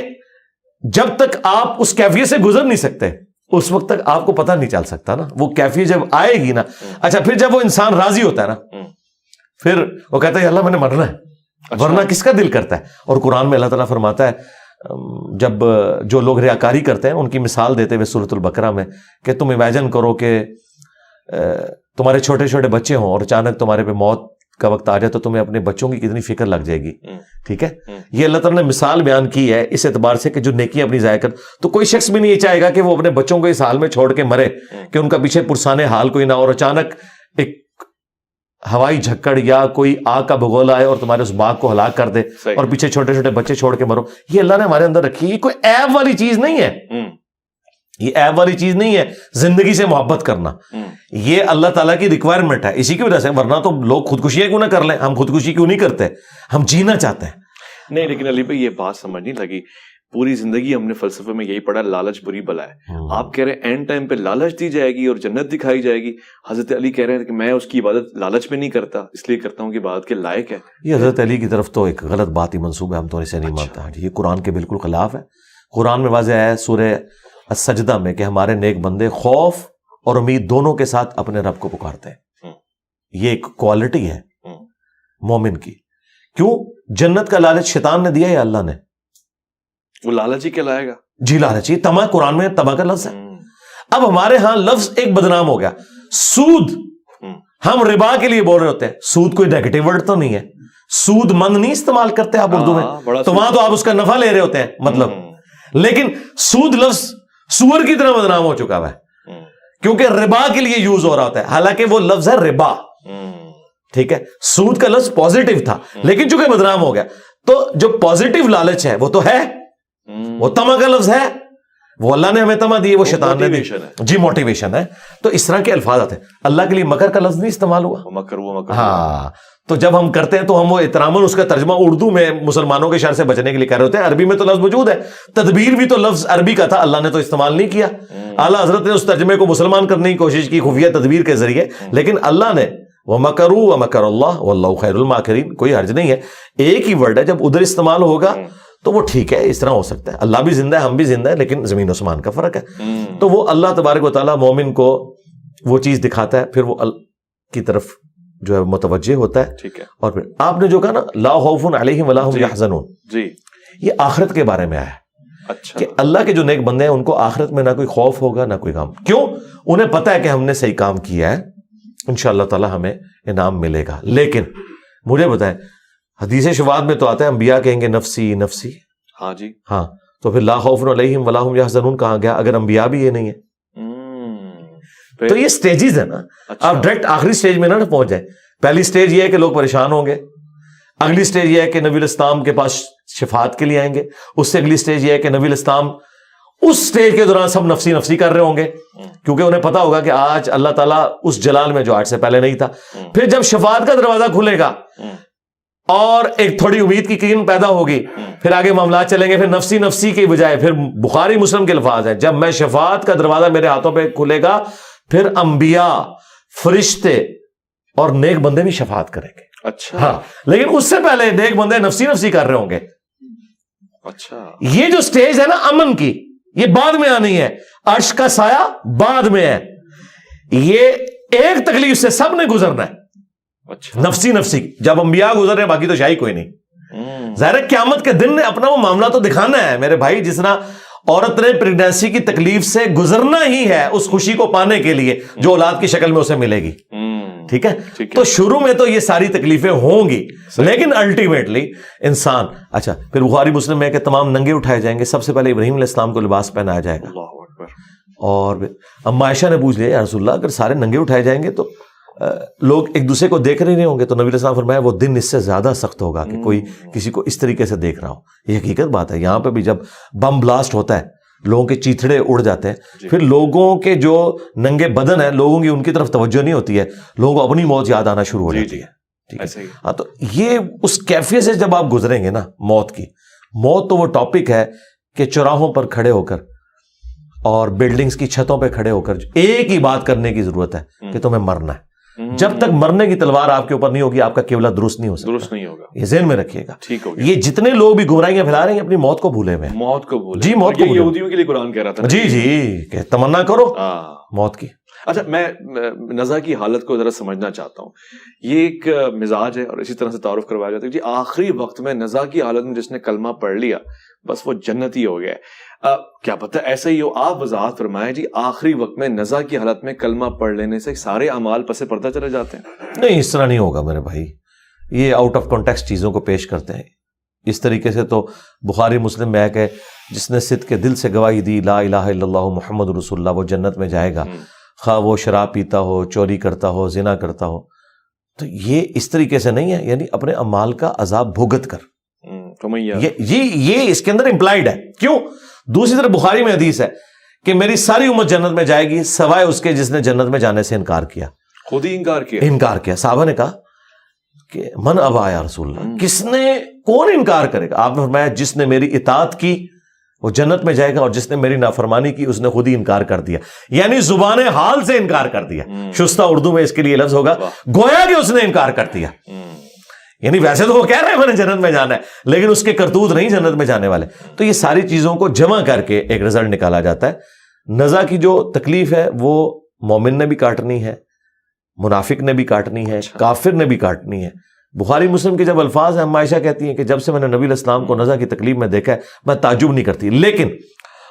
جب تک آپ اس کیفیت سے گزر نہیں سکتے اس وقت تک آپ کو پتہ نہیں چل سکتا نا. وہ کیفیت جب آئے گی نا, اچھا پھر جب وہ انسان راضی ہوتا ہے نا, پھر وہ کہتا ہے یا اللہ میں نے مرنا ہے, ورنہ کس کا دل کرتا ہے. اور قرآن میں اللہ تعالیٰ فرماتا ہے جب جو لوگ ریاکاری کرتے ہیں ان کی مثال دیتے ہوئے سورۃ البقرہ میں کہ تم امیجن کرو کہ تمہارے چھوٹے چھوٹے بچے ہوں اور اچانک تمہارے پہ موت کا وقت آ جائے تو تمہیں اپنے بچوں کی کتنی فکر لگ جائے گی. ٹھیک ہے, یہ اللہ تعالیٰ نے مثال بیان کی ہے اس اعتبار سے کہ جو نیکی اپنی ضائع کر, تو کوئی شخص بھی نہیں یہ چاہے گا کہ وہ اپنے بچوں کو اس حال میں چھوڑ کے مرے کہ ان کا پیچھے پرسانے حال کوئی نہ, اور اچانک ایک ہوائی جھکڑ یا کوئی آگ کا بگولا آئے اور تمہارے اس باغ کو ہلاک کر دے اور پیچھے چھوٹے چھوٹے بچے چھوڑ کے مرو. یہ اللہ نے ہمارے اندر رکھی, یہ کوئی عیب والی چیز نہیں ہے, یہ عیب والی چیز نہیں ہے زندگی سے محبت کرنا. یہ اللہ تعالیٰ کی ریکوائرمنٹ ہے, اسی کی وجہ سے, ورنہ تو لوگ خودکشیاں کیوں نہ کر لیں. ہم خودکشی کیوں نہیں کرتے, ہم جینا چاہتے ہیں. نہیں لیکن علی بھائی یہ بات سمجھ نہیں لگی, پوری زندگی ہم نے فلسفے میں یہی پڑھا لالچ بری بلا ہے. آپ کہہ رہے ہیں اینڈ ٹائم پہ لالچ دی جائے گی اور جنت دکھائی جائے گی. حضرت علی کہہ رہے ہیں کہ میں اس کی عبادت لالچ میں نہیں کرتا, اس لیے کرتا ہوں کہ عبادت کے لائق ہے. یہ حضرت علی کی طرف تو ایک غلط بات ہی منسوب ہے, ہم تو اسے نہیں مانتا. یہ قرآن کے بالکل خلاف ہے. قرآن میں واضح ہے سورہ السجدہ میں کہ ہمارے نیک بندے خوف اور امید دونوں کے ساتھ اپنے رب کو پکارتے ہیں. یہ ایک کوالٹی ہے مومن کی. کیوں؟ جنت کا لالچ شیطان نے دیا یا اللہ نے؟ وہ لالچ ہی کہلائے گا. جی لالچ ہی. تما قرآن میں تما کا لفظ ہے. اب ہمارے ہاں لفظ ایک بدنام ہو گیا, سود. ہم ربا کے لیے بول رہے ہوتے ہیں, سود کوئی نیگیٹو ورڈ تو نہیں ہے, سود مند نہیں استعمال کرتے آپ اردو میں, تو وہاں تو آپ اس کا نفع لے رہے ہوتے ہیں مطلب. لیکن سود لفظ سور کی طرح بدنام ہو چکا ہے کیونکہ ربا کے لیے یوز ہو رہا ہوتا ہے, حالانکہ وہ لفظ ہے ربا. ٹھیک ہے, سود کا لفظ پازیٹیو تھا لیکن چونکہ بدنام ہو گیا, تو جو پازیٹیو لالچ ہے وہ تو ہے, وہ تما کا لفظ ہے, وہ اللہ نے ہمیں تما دی, وہ شیطان نے دی. جی موٹیویشن ہے. تو اس طرح کے الفاظ آتے ہیں. اللہ کے لیے مکر کا لفظ نہیں استعمال ہوا. مکر. ہاں, تو جب ہم کرتے ہیں تو ہم وہ احتراماً اس کا ترجمہ اردو میں مسلمانوں کے شر سے بچنے کے لیے کر رہے ہوتے ہیں. عربی میں تو لفظ موجود ہے, تدبیر بھی تو لفظ عربی کا تھا, اللہ نے تو استعمال نہیں کیا. اعلیٰ حضرت نے اس ترجمے کو مسلمان کرنے کی کوشش کی خفیہ تدبیر کے ذریعے, لیکن اللہ نے وَمَكَرُوا وَمَكَرَ اللَّهُ وَاللَّهُ خَيْرُ الْمَاكِرِينَ. کوئی حرج نہیں ہے, ایک ہی ورڈ ہے, جب ادھر استعمال ہوگا تو وہ ٹھیک ہے, اس طرح ہو سکتا ہے. اللہ بھی زندہ ہے, ہم بھی زندہ ہے, لیکن زمین و آسمان کا فرق ہے. تو وہ اللہ تبارک و تعالیٰ مومن کو وہ چیز دکھاتا ہے, پھر وہ کی طرف جو ہے متوجہ ہوتا ہے. ٹھیک ہے. اور پھر آپ نے جو کہا نا لا خوف علیہم ولا هم یحزنون, جی یہ آخرت کے بارے میں آیا ہے. اچھا, کہ اللہ کے جو نیک بندے ہیں ان کو آخرت میں نہ کوئی خوف ہوگا نہ کوئی غم. کیوں؟ انہیں پتہ ہے کہ ہم نے صحیح کام کیا ہے, انشاءاللہ تعالی ہمیں انعام ملے گا. لیکن مجھے بتائیں, حدیث شفاعت میں تو آتا ہے انبیاء کہیں گے نفسی نفسی. ہاں جی, ہاں, تو پھر لا خوف علیہم ولا هم یحزنون کہاں گیا اگر انبیاء بھی یہ نہیں ہے؟ تو یہ سٹیجز ہیں نا. آپ ڈائریکٹ آخری سٹیج میں نہ پہنچ جائیں. پہلی سٹیج یہ ہے کہ لوگ پریشان ہوں گے, اگلی سٹیج یہ ہے کہ نبی الاسلام کے پاس شفاعت کے لیے آئیں گے, اس سے اگلی سٹیج یہ ہے کہ نبی الاسلام اس سٹیج کے دوران سب نفسی نفسی کر رہے ہوں گے کیونکہ انہیں پتا ہوگا کہ آج اللہ تعالیٰ اس جلال میں جو آج سے پہلے نہیں تھا. پھر جب شفاعت کا دروازہ کھلے گا اور ایک تھوڑی امید کی کرن پیدا ہوگی, پھر آگے معاملات چلیں گے. پھر نفسی نفسی کے بجائے پھر بخاری مسلم کے الفاظ ہیں, جب میں شفاعت کا دروازہ میرے ہاتھوں پہ کھلے گا پھر انبیاء فرشتے اور نیک بندے بھی شفاعت کریں گے. اچھا, ہاں, لیکن اس سے پہلے نیک بندے نفسی نفسی کر رہے ہوں گے. اچھا, یہ جو سٹیج ہے نا امن کی, یہ بعد میں آنی ہے. عرش کا سایہ بعد میں ہے. یہ ایک تکلیف سے سب نے گزرنا ہے. اچھا, نفسی نفسی. جب انبیاء گزر رہے ہیں باقی تو شاہی کوئی نہیں. ظاہر قیامت کے دن نے اپنا وہ معاملہ تو دکھانا ہے میرے بھائی. جس طرح عورت نے پریگنینسی کی تکلیف سے گزرنا ہی ہے اس خوشی کو پانے کے لیے جو اولاد کی شکل میں اسے ملے گی. ٹھیک ہے, تو شروع میں تو یہ ساری تکلیفیں ہوں گی, لیکن الٹیمیٹلی انسان. اچھا, پھر بخاری مسلم میں کہ تمام ننگے اٹھائے جائیں گے. سب سے پہلے ابراہیم علیہ السلام کو لباس پہنایا جائے گا. اور اما عائشہ نے پوچھ لیا یا رسول اللہ اگر سارے ننگے اٹھائے جائیں گے تو لوگ ایک دوسرے کو دیکھ رہے نہیں ہوں گے؟ تو نبی علیہ السلام فرمایا وہ دن اس سے زیادہ سخت ہوگا کہ کوئی کسی کو اس طریقے سے دیکھ رہا ہو. یہ حقیقت بات ہے. یہاں پہ بھی جب بم بلاسٹ ہوتا ہے لوگوں کے چیتھڑے اڑ جاتے ہیں, پھر لوگوں کے جو ننگے بدن ہیں لوگوں کی ان کی طرف توجہ نہیں ہوتی ہے, لوگوں کو اپنی موت یاد آنا شروع ہو جاتی ہے. ٹھیک ہے, ہاں, تو یہ اس کیفیت سے جب آپ گزریں گے نا موت کی, موت تو وہ ٹاپک ہے کہ چوراہوں پر کھڑے ہو کر اور بلڈنگز کی چھتوں پہ کھڑے ہو کر ایک ہی بات کرنے کی ضرورت ہے کہ تمہیں مرنا ہے. جب تک مرنے کی تلوار آپ کے اوپر نہیں ہوگی آپ کا قبلہ درست نہیں ہو سکتا. درست نہیں ہوگا. یہ ذہن میں رکھیے گا. ٹھیک ہو گیا. یہ جتنے لوگ بھی گمراہیاں پھیلا رہے ہیں اپنی موت کو بھولے ہوئے ہیں. موت کو بھولے. جی موت کو بھولے. یہودیوں کے لیے قرآن کہہ رہا تھا. جی کہ تمنا کرو موت کی. اچھا میں نزا کی حالت کو ذرا سمجھنا چاہتا ہوں. یہ ایک مزاج ہے اور اسی طرح سے تعارف کروایا جاتا ہے جی آخری وقت میں نزا کی حالت میں جس نے کلمہ پڑھ لیا بس وہ جنتی ہو گیا. کیا پتہ ایسا ہی ہو. آپ وضاحت فرمائیں جی آخری وقت میں نزا کی حالت میں کلمہ پڑھ لینے سے سارے اعمال پس پردہ چلے جاتے ہیں؟ نہیں اس طرح نہیں ہوگا میرے بھائی. یہ آؤٹ آف کانٹیکسٹ چیزوں کو پیش کرتے ہیں. اس طریقے سے تو بخاری مسلم میں ہے کہ جس نے صدق کے دل سے گواہی دی لا الہ الا اللہ محمد رسول اللہ وہ جنت میں جائے گا خواہ وہ شراب پیتا ہو چوری کرتا ہو زنا کرتا ہو. تو یہ اس طریقے سے نہیں ہے یعنی اپنے اعمال کا عذاب بھگت کر. یہ اس کے اندر امپلائڈ ہے. کیوں؟ دوسری طرف بخاری میں حدیث ہے کہ میری ساری امت جنت میں جائے گی سوائے اس کے جس نے جنت میں جانے سے انکار کیا. خود ہی انکار کیا. صحابہ نے کہا کہ من ابا یا رسول اللہ, کس نے کون انکار کرے گا؟ آپ نے فرمایا جس نے میری اطاعت کی وہ جنت میں جائے گا اور جس نے میری نافرمانی کی اس نے خود ہی انکار کر دیا. یعنی زبان حال سے انکار کر دیا. شستہ اردو میں اس کے لیے لفظ ہوگا گویا کہ اس نے انکار کر دیا. یعنی ویسے تو وہ کہہ رہے ہیں میں نے جنت میں جانا ہے لیکن اس کے کرتوت نہیں جنت میں جانے والے. تو یہ ساری چیزوں کو جمع کر کے ایک رزلٹ نکالا جاتا ہے. نزا کی جو تکلیف ہے وہ مومن نے بھی کاٹنی ہے, منافق نے بھی کاٹنی ہے, کافر نے بھی کاٹنی ہے. بخاری مسلم کے جب الفاظ ہیں ہم عائشہ کہتی ہیں کہ جب سے میں نے نبی علیہ السلام کو نزا کی تکلیف میں دیکھا ہے میں تعجب نہیں کرتی, لیکن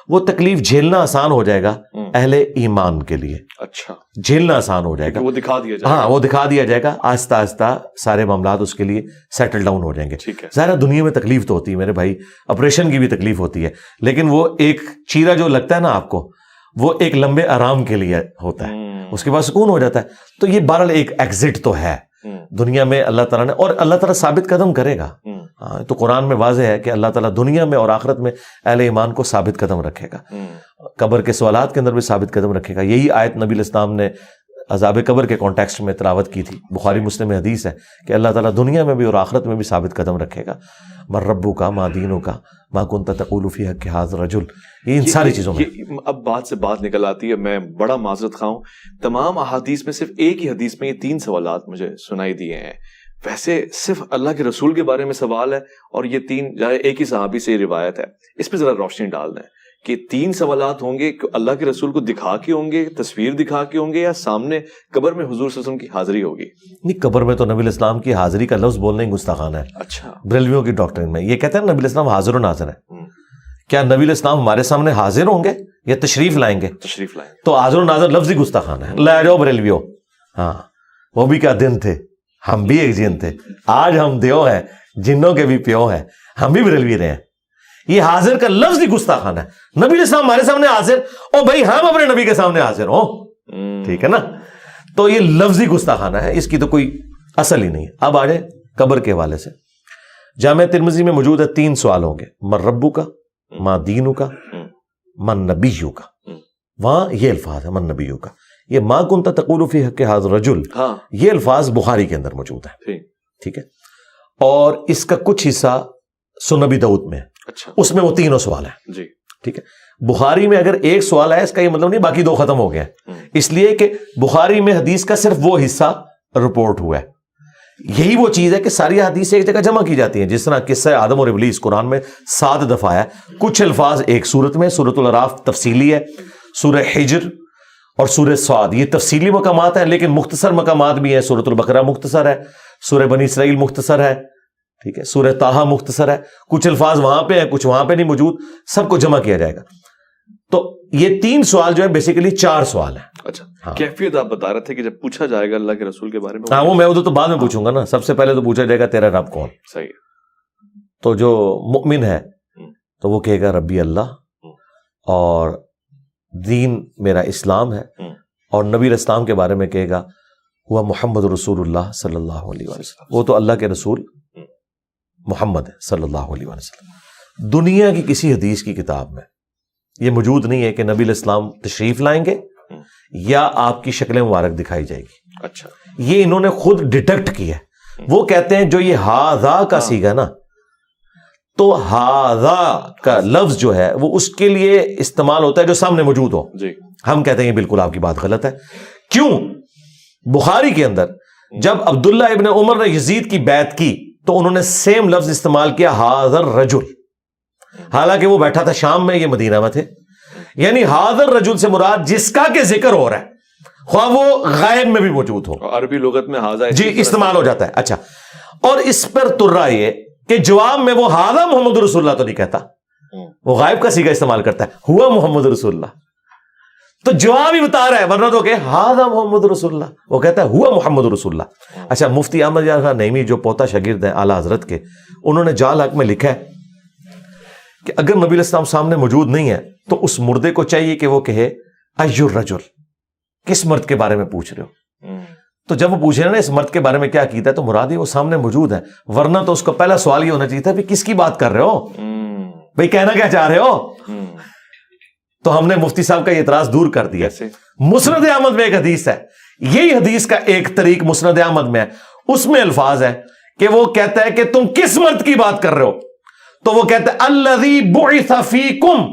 وہ تکلیف جھیلنا آسان ہو جائے گا اہل ایمان کے لیے. اچھا جھیلنا آسان ہو جائے گا, وہ دکھا دیا جائے گا. ہاں وہ دکھا دیا جائے گا. آہستہ آہستہ سارے معاملات اس کے لیے سیٹل ڈاؤن ہو جائیں گے. ظاہر دنیا میں تکلیف تو ہوتی ہے میرے بھائی, آپریشن کی بھی تکلیف ہوتی ہے, لیکن وہ ایک چیرا جو لگتا ہے نا آپ کو وہ ایک لمبے آرام کے لیے ہوتا ہے, اس کے بعد سکون ہو جاتا ہے. تو یہ بہرحال ایک ایگزٹ تو ہے دنیا میں اللہ تعالیٰ نے, اور اللہ تعالیٰ ثابت قدم کرے گا. تو قرآن میں واضح ہے کہ اللہ تعالیٰ دنیا میں اور آخرت میں اہل ایمان کو ثابت قدم رکھے گا. قبر کے سوالات کے اندر بھی ثابت قدم رکھے گا. یہی آیت نبی علیہ السلام نے عذاب قبر کے کانٹیکسٹ میں تلاوت کی تھی. بخاری مسلم میں حدیث ہے کہ اللہ تعالیٰ دنیا میں بھی اور آخرت میں بھی ثابت قدم رکھے گا. من ربک ما دینک ما کنت تقول فی حق ھذا الرجل. یہ ان ساری چیزوں میں اب بات سے بات نکل آتی ہے. میں بڑا معذرت خواہ ہوں, تمام احادیث میں صرف ایک ہی حدیث میں یہ 3 سوالات مجھے سنائی دیے ہیں. ویسے صرف اللہ کے رسول کے بارے میں سوال ہے اور یہ 3 ایک ہی صحابی سے یہ روایت ہے. اس پہ ذرا روشنی ڈال دیں کہ 3 سوالات ہوں گے اللہ کے رسول کو دکھا کے ہوں گے, تصویر دکھا کے ہوں گے, یا سامنے قبر میں حضور صلی اللہ علیہ وسلم کی حاضری ہوگی؟ نہیں, قبر میں تو نبی علیہ السلام کی حاضری کا لفظ بولنا ہی گستاخانہ ہے. اچھا, بریلویوں کی ڈاکٹرین میں یہ کہتے ہیں نبی علیہ السلام حاضر و ناظر ہے. کیا نبی علیہ السلام ہمارے سامنے حاضر ہوں گے یا تشریف لائیں گے؟ تشریف لائیں گے. تو حاضر و ناظر لفظ ہی گستاخانہ ہے. لے جاؤ بریلویوں. ہاں وہ بھی کیا دن تھے, ہم بھی ایک جن تھے. آج ہم دیو ہیں, جنوں کے بھی پیو ہیں, ہم بھی بریلوی رہے ہیں. یہ حاضر کا لفظ ہی گستاخانہ ہے. نبی علیہ السلام ہمارے سامنے حاضر, او بھائی ہم اپنے نبی کے سامنے حاضر ہوں, ٹھیک ہے نا. تو یہ لفظ ہی گستاخانہ ہے, اس کی تو کوئی اصل ہی نہیں ہے. اب آ جائے قبر کے حوالے سے. جامع ترمذی میں موجود ہے 3 سوال ہوں گے. من ربک ما دینک من نبیک. وہاں یہ الفاظ ہے من نبیک. یہ ما کنت تقول فی حق ھذا الرجل, یہ الفاظ بخاری کے اندر موجود ہیں. ٹھیک ہے, اور اس کا کچھ حصہ سنن نبی داؤد میں ہے. اچھا, اس میں وہ 3 سوال ہیں. جی ٹھیک ہے. بخاری میں اگر ایک سوال ہے اس کا یہ مطلب نہیں باقی 2 ختم ہو گئے ہیں, اس لیے کہ بخاری میں حدیث کا صرف وہ حصہ رپورٹ ہوا ہے. یہی وہ چیز ہے کہ ساری حدیث ایک جگہ جمع کی جاتی ہیں. جس طرح قصہ آدم اور ابلیس قرآن میں 7 دفعہ ہے. کچھ الفاظ ایک سورت میں, سورۃ الاعراف تفصیلی ہے, سورہ حجر اور سورہ صاد یہ تفصیلی مقامات ہیں, لیکن مختصر مقامات بھی ہیں. سورۃ البقرہ مختصر ہے, سورہ بنی اسرائیل مختصر ہے, ٹھیک ہے, سورہ طٰہٰ مختصر ہے. کچھ الفاظ وہاں پہ ہیں, کچھ وہاں پہ نہیں موجود, سب کو جمع کیا جائے گا. تو یہ 3 سوال جو ہے بیسیکلی 4 سوال ہیں. اچھا, کیفیت آپ بتا رہے تھے کہ جب پوچھا جائے گا اللہ کے رسول کے بارے میں, ہاں وہ میں ادھر تو بعد میں پوچھوں گا نا. سب سے پہلے تو پوچھا جائے گا تیرا رب کون. صحیح. تو جو مؤمن ہے تو وہ کہے گا ربی اللہ, اور دین میرا اسلام ہے, اور نبی اسلام کے بارے میں کہے گا ہوا محمد رسول اللہ صلی اللہ علیہ وسلم. وہ تو اللہ کے رسول محمد ہے صلی اللہ علیہ وسلم. دنیا کی کسی حدیث کی کتاب میں یہ موجود نہیں ہے کہ نبی علیہ السلام تشریف لائیں گے یا آپ کی شکل مبارک دکھائی جائے گی. اچھا, یہ انہوں نے خود ڈیٹیکٹ کیا ہے. وہ کہتے ہیں جو یہ ہاذا کا سیگا نا, تو ہاذا کا لفظ جو ہے وہ اس کے لیے استعمال ہوتا ہے جو سامنے موجود ہو. جی, ہم کہتے ہیں یہ بالکل آپ کی بات غلط ہے. کیوں؟ بخاری کے اندر جب عبداللہ ابن عمر نے یزید کی بیعت کی تو انہوں نے سیم لفظ استعمال کیا حاضر رجل، حالانکہ وہ بیٹھا تھا شام میں، یہ مدینہ میں تھے. یعنی حاضر رجل سے مراد جس کا کہ ذکر ہو رہا ہے، خواہ وہ غائب میں بھی موجود ہو. عربی لغت میں حاضر جی استعمال ہو جاتا ہے. اچھا، اور اس پر ترا یہ کہ جواب میں وہ حاضر محمد رسول اللہ تو نہیں کہتا، وہ غائب کا صیغہ استعمال کرتا ہے، ہوا محمد رسول اللہ. تو جواب ہی بتا رہا ہے، ورنہ تو کہ ہاذا محمد رسول اللہ، وہ کہتا ہے ہوا محمد رسول اللہ. اچھا، مفتی احمد یار خان نعیمی جو پوتا شاگرد ہیں اعلیٰ حضرت کے، انہوں نے جال حق میں لکھا ہے کہ اگر نبی علیہ السلام سامنے موجود نہیں ہے تو اس مردے کو چاہیے کہ وہ کہے ای الرجل، کس مرد کے بارے میں پوچھ رہے ہو. تو جب وہ پوچھ رہے ہیں نا اس مرد کے بارے میں کیا کیتا ہے، تو مراد ہی وہ سامنے موجود ہے، ورنہ تو اس کو پہلا سوال یہ ہونا چاہیے تھا کس کی بات کر رہے ہو بھائی، کہنا کیا چاہ رہے ہو. تو ہم نے مفتی صاحب کا یہ اعتراض دور کر دیا. مسند احمد میں ایک حدیث ہے، یہی حدیث کا ایک طریق مسند احمد میں ہے، اس میں الفاظ ہے کہ وہ کہتا ہے کہ تم کس مرد کی بات کر رہے ہو، تو وہ کہتا ہے الذی بعث فیکم،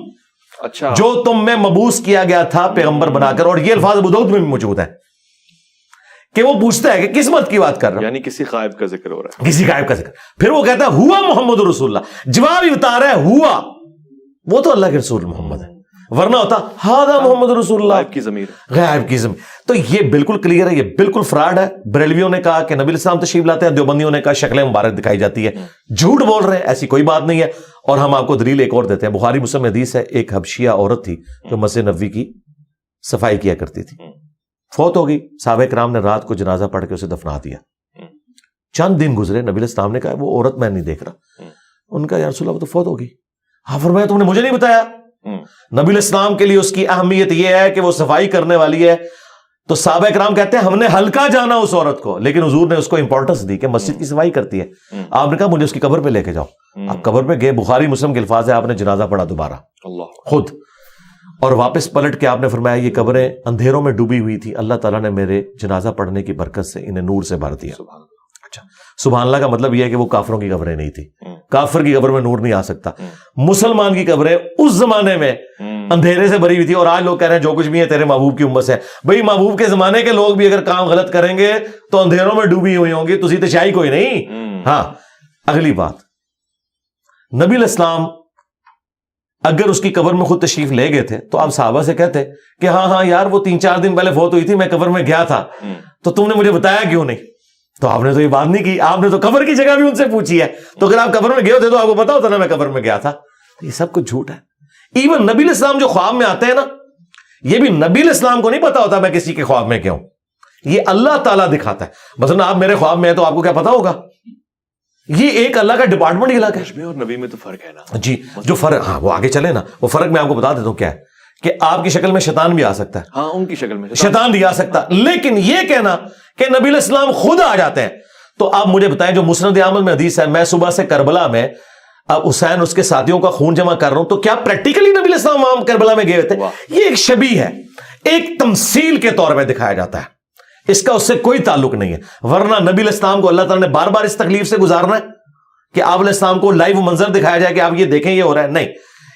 اچھا، جو تم میں مبعوث کیا گیا تھا پیغمبر بنا کر. اور یہ الفاظ ابو داؤد میں بھی موجود ہے کہ وہ پوچھتا ہے کہ کس مرد کی بات کر رہا ہے، یعنی کسی غائب کا ذکر ہو رہا ہے، کسی غائب کا ذکر. پھر وہ کہتا ہے ہوا محمد رسول اللہ، جواب ہی بتا رہا ہے ہوا، وہ تو اللہ کے رسول محمد ہے، ورنہ ہوتا ہاذا محمد رسول اللہ، غائب کی ضمیر، غائب کی ضمیر. تو یہ بالکل کلیئر ہے، یہ بالکل فراڈ ہے. بریلویوں نے کہا کہ نبی علیہ السلام تشریف لاتے ہیں، دیوبندیوں نے کہا شکل مبارک دکھائی جاتی ہے. جھوٹ بول رہے ہیں، ایسی کوئی بات نہیں ہے. اور ہم آپ کو دلیل ایک اور دیتے ہیں، بخاری مسلم میں حدیث ہے، ایک حبشیہ عورت تھی جو مسجد نبوی کی صفائی کیا کرتی تھی، فوت ہو گئی. صحابہ کرام نے رات کو جنازہ پڑھ کے اسے دفنا دیا. چند دن گزرے، نبی علیہ السلام نے کہا وہ عورت میں نہیں دیکھ رہا. ان کا یا رسول اللہ وہ تو فوت ہو گئی. ہاں فرمایا تم نے مجھے نہیں بتایا. نبی علیہ السلام کے لیے اس کی اہمیت یہ ہے کہ وہ صفائی کرنے والی ہے. تو صحابہ کرام کہتے ہیں ہم نے ہلکا جانا اس عورت کو، لیکن حضور نے اس کو امپورٹنس دی کہ مسجد کی صفائی کرتی ہے. آپ نے کہا مجھے اس کی قبر پہ لے کے جاؤ. آپ قبر پہ گئے، بخاری مسلم کے الفاظ ہے، آپ نے جنازہ پڑھا دوبارہ خود، اور واپس پلٹ کے آپ نے فرمایا یہ قبریں اندھیروں میں ڈوبی ہوئی تھی، اللہ تعالیٰ نے میرے جنازہ پڑھنے کی برکت سے انہیں نور سے بھر دیا. اچھا، سبحان اللہ کا مطلب یہ ہے کہ وہ کافروں کی قبریں نہیں تھی. کافر کی قبر میں نور نہیں آ سکتا. مسلمان کی قبریں اس زمانے میں اندھیرے سے بھری ہوئی تھی. اور آج لوگ کہہ رہے ہیں جو کچھ بھی ہے تیرے محبوب کی امت سے. بھئی محبوب کے زمانے کے لوگ بھی اگر کام غلط کریں گے تو اندھیروں میں ڈوبی ہوئی ہوں گی، تسی تو شاہی کوئی نہیں. ہاں، اگلی بات، نبی علیہ السلام اگر اس کی قبر میں خود تشریف لے گئے تھے تو آپ صحابہ سے کہتے کہ ہاں یار وہ 3-4 دن پہلے فوت ہوئی تھی، میں قبر میں گیا تھا، تو تم نے مجھے بتایا کیوں نہیں؟ تو آپ نے تو یہ بات نہیں کی، آپ نے تو قبر کی جگہ بھی ان سے پوچھی ہے. تو اگر آپ قبر میں گئے ہوتے تو آپ کو پتا ہوتا نا میں قبر میں گیا تھا. یہ سب کچھ جھوٹ ہے. ایون نبی علیہ السلام جو خواب میں آتے ہیں نا، یہ بھی نبی علیہ السلام کو نہیں پتا ہوتا میں کسی کے خواب میں کیا ہوں، یہ اللہ تعالیٰ دکھاتا ہے. مثلا آپ میرے خواب میں ہیں تو آپ کو کیا پتا ہوگا؟ یہ ایک اللہ کا ڈپارٹمنٹ ہی الگ ہے. اور نبی میں تو فرق ہے نا جی، جو فرق، ہاں وہ آگے چلے نا، وہ فرق میں آپ کو بتا دیتا ہوں کیا ہے کہ آپ کی شکل میں شیطان بھی آ سکتا ہے. ہاں، ان کی شکل میں شیطان بھی آ سکتا ہے. لیکن یہ کہنا کہ نبی علیہ السلام خود آ جاتے ہیں، تو آپ مجھے بتائیں جو مسند احمد میں حدیث ہے، میں صبح سے کربلا میں اب حسین اس کے ساتھیوں کا خون جمع کر رہا ہوں، تو کیا پریکٹیکلی نبی علیہ السلام وہاں کربلا میں گئے تھے؟ یہ ایک شبیہ ہے، ایک تمثیل کے طور پہ دکھایا جاتا ہے، اس کا اس سے کوئی تعلق نہیں ہے. ورنہ نبی علیہ السلام کو اللہ تعالیٰ نے بار بار اس تکلیف سے گزارنا ہے کہ آپ علیہ السلام کو لائیو منظر دکھایا جائے کہ آپ یہ دیکھیں یہ ہو رہا ہے؟ نہیں.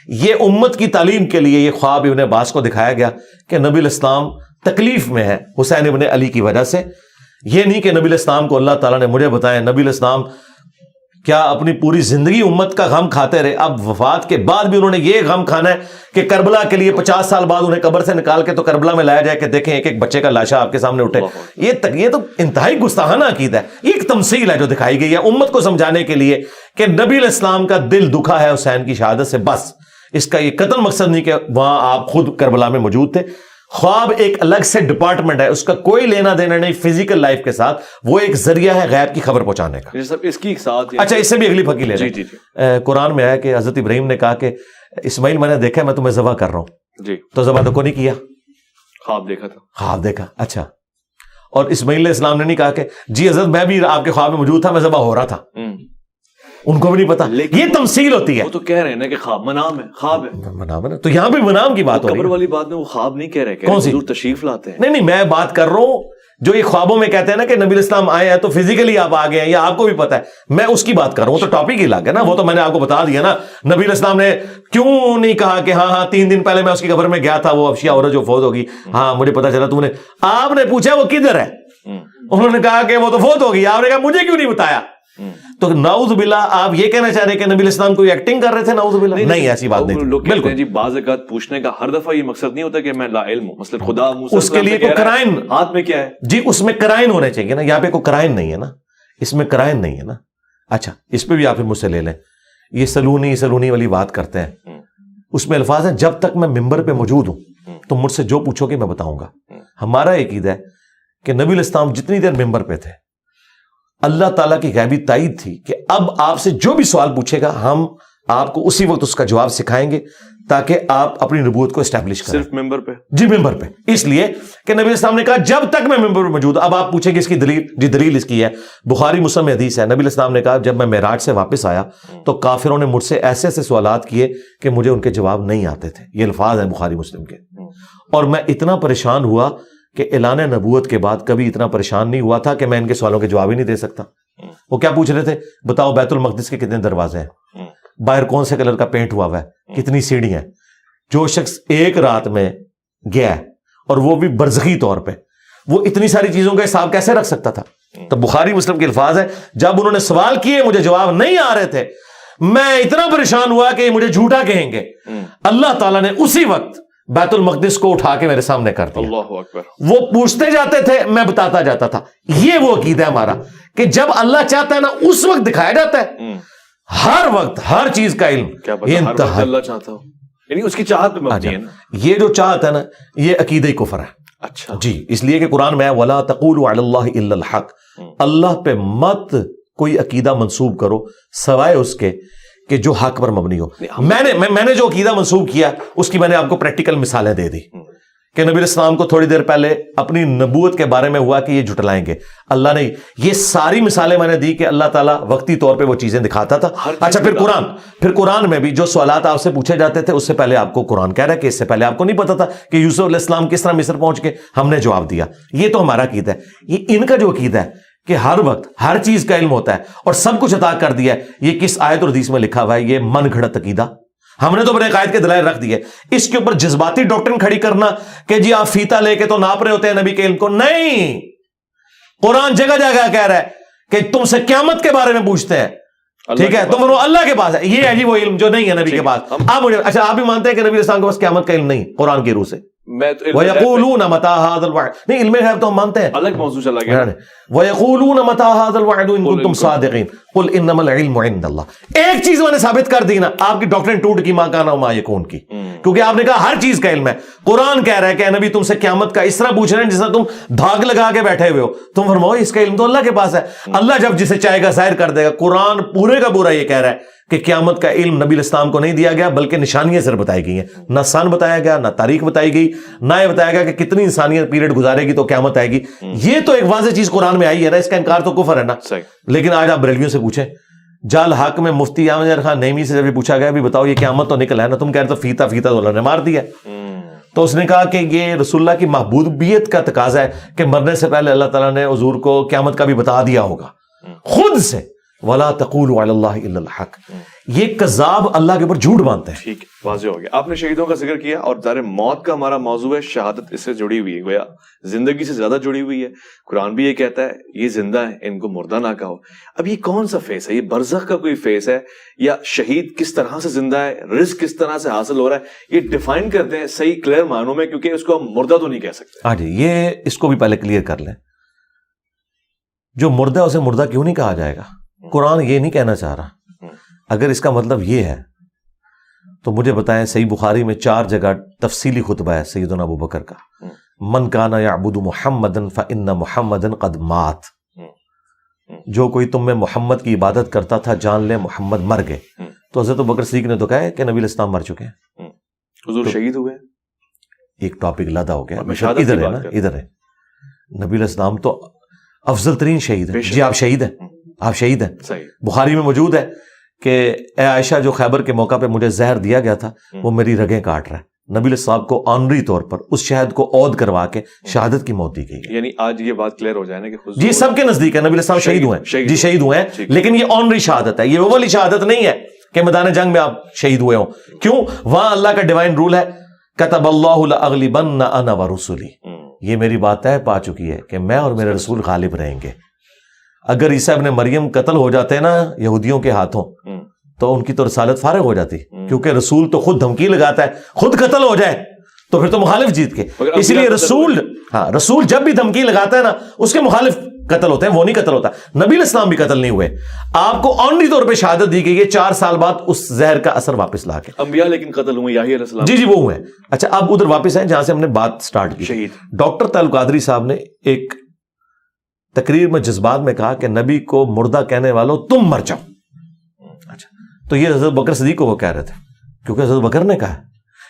یہ امت کی تعلیم کے لیے یہ خواب ابن عباس کو دکھایا گیا کہ نبی علیہ السلام تکلیف میں ہے حسین ابن علی کی وجہ سے. یہ نہیں کہ نبی علیہ السلام کو اللہ تعالیٰ نے مجھے بتایا. نبی علیہ السلام کیا اپنی پوری زندگی امت کا غم کھاتے رہے، اب وفات کے بعد بھی انہوں نے یہ غم کھانا ہے کہ کربلا کے لیے 50 سال بعد انہیں قبر سے نکال کے تو کربلا میں لایا جائے کہ دیکھیں ایک ایک بچے کا لاشا آپ کے سامنے اٹھے. یہ تو انتہائی گستاخانہ عقیدہ ہے. یہ ایک تمثیل ہے جو دکھائی گئی ہے امت کو سمجھانے کے لیے کہ نبی علیہ السلام کا دل دکھا ہے حسین کی شہادت سے، بس. اس کا یہ قطعاً مقصد نہیں کہ وہاں آپ خود کربلا میں موجود تھے. خواب ایک الگ سے ڈپارٹمنٹ ہے، اس کا کوئی لینا دینا نہیں فزیکل لائف کے ساتھ، وہ ایک ذریعہ ہے غیب کی خبر پہنچانے کا. اس کی ساتھ اچھا، اس سے بھی اگلی پھکی لے لیں. قرآن میں ہے کہ حضرت ابراہیم نے کہا کہ اسماعیل میں نے دیکھا میں تمہیں ذبح کر رہا ہوں، جی، تو ذبح تو کو نہیں کیا، خواب دیکھا تھا. خواب دیکھا. اچھا، اور اسماعیل علیہ السلام نے نہیں کہا کہ جی حضرت میں بھی آپ کے خواب میں موجود تھا، میں ذبح ہو رہا تھا. ان کو بھی نہیں پتا. یہ تمثیل ہوتی ہے. وہ تو کہہ رہے ہیں نا کہ خواب منام ہے، خواب ہے، منام ہے. تو یہاں بھی منام کی بات ہو رہی ہے. قبر والی بات میں وہ خواب نہیں کہہ رہے، کون سی؟ حضور تشریف لاتے ہیں. نہیں، میں بات کر رہا ہوں جو یہ خوابوں میں کہتے ہیں نا کہ نبی علیہ السلام آئے ہیں تو فزیکلی آپ آگے ہیں، یا آپ کو بھی پتا ہے، میں اس کی بات کر رہا ہوں. تو ٹاپک ہی الگ ہے نا، وہ تو میں نے آپ کو بتا دیا نا. نبی علیہ السلام نے کیوں نہیں کہا کہ ہاں 3 دن پہلے میں اس کی قبر میں گیا تھا، وہ حبشیہ عورت جو فوت ہوگی، ہاں مجھے پتا چلا تم نے. آپ نے پوچھا وہ کدھر ہے، انہوں نے کہا کہ وہ تو فوت ہو گئی, آپ نے کہا مجھے کیوں نہیں بتایا؟ تو نعوذ باللہ آپ یہ کہنا چاہ رہے کہ نبی الاسلام کوئی ایکٹنگ کر رہے تھے؟ نعوذ باللہ نہیں, ایسی بات نہیں. لوگ کہتے ہیں جی بعض اوقات پوچھنے کا ہر دفعہ یہ مقصد نہیں ہوتا کہ میں لا علم ہوں, مثلا خدا اس کے لیے کوئی کرائن ہاتھ میں کیا ہے جی, اس میں کرائن ہونے چاہیے نا, یہاں پہ کوئی کرائن نہیں ہے نا, اس میں کرائن نہیں ہے نا. اچھا اس پہ بھی آپ مجھ سے لے لیں, یہ سلونی والی بات کرتے ہیں, اس میں الفاظ ہیں جب تک میں ممبر پہ موجود ہوں تو مجھ سے جو پوچھو گے میں بتاؤں گا. ہمارا عقیدہ ہے کہ نبی الاسلام جتنی دیر ممبر پہ تھے اللہ تعالیٰ کی غیبی تائید تھی کہ اب آپ سے جو بھی سوال پوچھے گا ہم آپ کو اسی وقت اس کا جواب سکھائیں گے تاکہ آپ اپنی نبوت کو اسٹیبلش کریں. صرف ممبر پہ؟ جی ممبر پہ, اس لیے کہ نبی الاسلام نے کہا جب تک میں ممبر پہ موجود. اب آپ پوچھیں گے اس کی دلیل, جی دلیل اس کی ہے بخاری مسلم میں حدیث ہے, نبی الاسلام نے کہا جب میں معراج سے واپس آیا تو کافروں نے مجھ سے ایسے ایسے سوالات کیے کہ مجھے ان کے جواب نہیں آتے تھے. یہ الفاظ ہیں بخاری مسلم کے. اور میں اتنا پریشان ہوا کہ اعلان نبوت کے بعد کبھی اتنا پریشان نہیں ہوا تھا کہ میں ان کے سوالوں کے جواب ہی نہیں دے سکتا. وہ کیا پوچھ رہے تھے؟ بتاؤ بیت المقدس کے کتنے دروازے ہیں, باہر کون سے کلر کا پینٹ ہوا ہے, کتنی سیڑھیاں ہیں. جو شخص ایک رات میں گیا ہے اور وہ بھی برزخی طور پہ, وہ اتنی ساری چیزوں کا حساب کیسے رکھ سکتا تھا؟ تو بخاری مسلم کے الفاظ ہیں جب انہوں نے سوال کیے مجھے جواب نہیں آ رہے تھے, میں اتنا پریشان ہوا کہ مجھے جھوٹا کہیں گے. اللہ تعالیٰ نے اسی وقت بیت المقدس کو اٹھا کے میرے سامنے کر دیا. اللہ اکبر. وہ پوچھتے جاتے تھے میں بتاتا جاتا تھا. یہ وہ عقیدہ ہے ہمارا کہ جب اللہ چاہتا ہے نا اس وقت دکھایا جاتا ہے, ہر وقت ہر چیز کا علم. کیا پتہ ہر وقت اللہ چاہتا ہو, یعنی اس کی چاہت پہ مبنی ہے نا. یہ جو چاہت ہے نا یہ عقیدہ کفر ہے. اچھا جی, اس لیے کہ قرآن میں وَلَا تَقُولُوا عَلَى اللَّهِ إِلَّا الْحَقِّ, اللہ پہ مت کوئی عقیدہ منسوب کرو سوائے اس کے کہ جو حق پر مبنی ہو. میں نے جو عقیدہ منسوب کیا اس کی میں نے آپ کو پریکٹیکل مثالیں دے دی کہ نبی الاسلام کو تھوڑی دیر پہلے اپنی نبوت کے بارے میں ہوا کہ یہ جھٹلائیں گے. اللہ نے یہ ساری مثالیں میں نے دی کہ اللہ تعالیٰ وقتی طور پہ وہ چیزیں دکھاتا تھا. اچھا پھر قرآن میں بھی جو سوالات آپ سے پوچھے جاتے تھے اس سے پہلے آپ کو قرآن کہہ رہا ہے کہ اس سے پہلے آپ کو نہیں پتا تھا کہ یوسف علیہ السلام کس طرح مصر پہنچ کے, ہم نے جواب دیا. یہ تو ہمارا عقیدہ ہے. یہ ان کا جو عقیدہ ہے کہ ہر وقت ہر چیز کا علم ہوتا ہے اور سب کچھ عطا کر دیا ہے, یہ کس آیت اور حدیث میں لکھا ہوا ہے؟ یہ من گھڑت عقیدہ. ہم نے تو بڑے قائد کے دلائل رکھ دیے. اس کے اوپر جذباتی ڈاکٹرن کھڑی کرنا کہ جی آپ فیتا لے کے تو ناپ رہے ہوتے ہیں نبی کے علم کو, نہیں. قرآن جگہ جگہ کہہ رہا ہے کہ تم سے قیامت کے بارے میں پوچھتے ہیں, ٹھیک ہے, تم اللہ کے پاس ہے. یہ ہے جی وہ علم جو نہیں ہے نبی کے پاس. آپ مجھے اچھا آپ بھی مانتے ہیں کہ نبی الاسلام کے پاس قیامت کا علم نہیں قرآن کی روح سے؟ وَيَقُولُونَ مَتَىٰ هَٰذَا الْوَعْدُ, نہیں علم غیب تو ہم مانتے ہیں, الگ موضوع چلا گیا. وَيَقُولُونَ مَتَىٰ هَٰذَا الْوَعْدُ إِن كُنتُمْ صَادِقِينَ قُلْ إِنَّمَا الْعِلْمُ عِندَ اللَّهِ. ایک چیز میں نے ثابت کر دی نا, آپ کی ڈاکٹرن ٹوٹ کی ماں کانا وما یکون کی, کیونکہ آپ نے کہا ہر چیز کا علم ہے. قرآن کہہ رہا ہے کہ نبی تم سے قیامت کا اس طرح پوچھ رہے ہیں جس طرح تم دھاگ لگا کے بیٹھے ہوئے ہو. تم فرماؤ اس کا علم تو اللہ کے پاس ہے. اللہ جب جسے چاہے گا ظاہر کر دے گا. قرآن پورے کا پورا یہ کہہ رہا ہے کہ قیامت کا علم نبی الاسلام کو نہیں دیا گیا بلکہ نشانیاں صرف بتائی گئی ہیں. نہ سن بتایا گیا, نہ تاریخ بتائی گئی, نہ یہ بتایا گیا کہ کتنی انسانیت پیریڈ گزارے گی تو قیامت آئے گی. یہ تو ایک واضح چیز قرآن میں آئی ہے نا, اس کا انکار تو کفر ہے نا. لیکن آج آپ بریلویوں سے پوچھیں, جال حق میں مفتی احمد خان نعیمی سے جب پوچھا گیا بھی بتاؤ یہ قیامت تو نکلا ہے نا, تم کہہ رہے تو فیتا تو اللہ نے مار دیا. تو اس نے کہا کہ یہ رسول اللہ کی محبوبیت کا تقاضا ہے کہ مرنے سے پہلے اللہ تعالیٰ نے حضور کو قیامت کا بھی بتا دیا ہوگا خود سے. وَلَا تَقُولُوا عَلَى اللَّهِ إِلَّا الْحَقِّ, یہ کذاب اللہ کے اوپر جھوٹ مانتے ہیں. ٹھیک ہے, واضح ہو گیا. آپ نے شہیدوں کا ذکر کیا اور ظاہر موت کا ہمارا موضوع ہے, شہادت اس سے جڑی ہوئی ہے, گویا زندگی سے زیادہ جڑی ہوئی ہے. قرآن بھی یہ کہتا ہے یہ زندہ ہیں ان کو مردہ نہ کہو. اب یہ کون سا فیس ہے؟ یہ برزخ کا کوئی فیس ہے یا شہید کس طرح سے زندہ ہے, رزق کس طرح سے حاصل ہو رہا ہے, یہ ڈیفائن کرتے ہیں صحیح کلیئر معنوں میں, کیونکہ اس کو ہم مردہ تو نہیں کہہ سکتے. ہاں جی, یہ اس کو بھی پہلے کلیئر کر لیں. جو مردہ اسے مردہ کیوں نہیں کہا جائے گا؟ قرآن یہ نہیں کہنا چاہ رہا. اگر اس کا مطلب یہ ہے تو مجھے بتائیں, صحیح بخاری میں 4 جگہ تفصیلی خطبہ ہے سیدنا ابو بکر کا, من کان یعبد محمدا فإن محمدا قد مات. جو کوئی تم میں محمد کی عبادت کرتا تھا جان لے محمد مر گئے. تو حضرت ابو بکر صدیق نے تو کہا ہے کہ نبی الاسلام مر چکے ہیں, حضور شہید ہوئے. ایک ٹاپک لادا ہو گیا, ادھر ہے نا, ادھر ہے. نبی الاسلام تو افضل ترین شہید ہے. جی آپ شہید ہیں, آپ شہید ہیں. بخاری میں موجود ہے کہ اے عائشہ, جو خیبر کے موقع پہ مجھے زہر دیا گیا تھا وہ میری رگیں کاٹ رہا ہے. نبی صاحب کو آنری طور پر اس شہد کو عود کروا کے شہادت کی موت دی گئی. یعنی آج یہ بات کلیئر ہو جائے نا کہ جی سب کے نزدیک ہے نبی صاحب شہید ہوئے ہیں, جی شہید ہوئے ہیں, لیکن یہ آنری شہادت ہے, یہ وہ والی شہادت نہیں ہے کہ میدان جنگ میں آپ شہید ہوئے ہوں. کیوں؟ وہاں اللہ کا ڈیوائن رول ہے, کتب اللہ لأغلبن انا ورسلی, یہ میری بات طے پا چکی ہے کہ میں اور میرے رسول غالب رہیں گے. اگر عیسیٰ ابن مریم قتل ہو جاتے نا یہودیوں کے ہاتھوں تو ان کی تو رسالت فارغ ہو جاتی, کیونکہ رسول تو خود دھمکی لگاتا ہے, خود قتل ہو جائے تو پھر تو مخالف جیت کے. اس لیے رسول جب بھی دھمکی لگاتا ہے نا اس کے مخالف قتل ہوتے ہیں, وہ نہیں قتل ہوتا. نبی علیہ السلام بھی قتل نہیں ہوئے, آپ کو آنری طور پہ شہادت دی گئی ہے 4 سال بعد اس زہر کا اثر واپس لا کے. انبیاء لیکن قتل ہوئے, یحییٰ علیہ السلام. جی وہ ہوئے. اچھا اب ادھر واپس آئیں جہاں سے ہم نے بات سٹارٹ کی. شہید ڈاکٹر تعلق قادری صاحب نے ایک تقریر میں جذبات میں کہا کہ نبی کو مردہ کہنے والوں تم مر جاؤ. اچھا تو یہ حضرت بکر صدیق کو وہ کہہ رہے تھے, کیونکہ حضرت بکر نے کہا,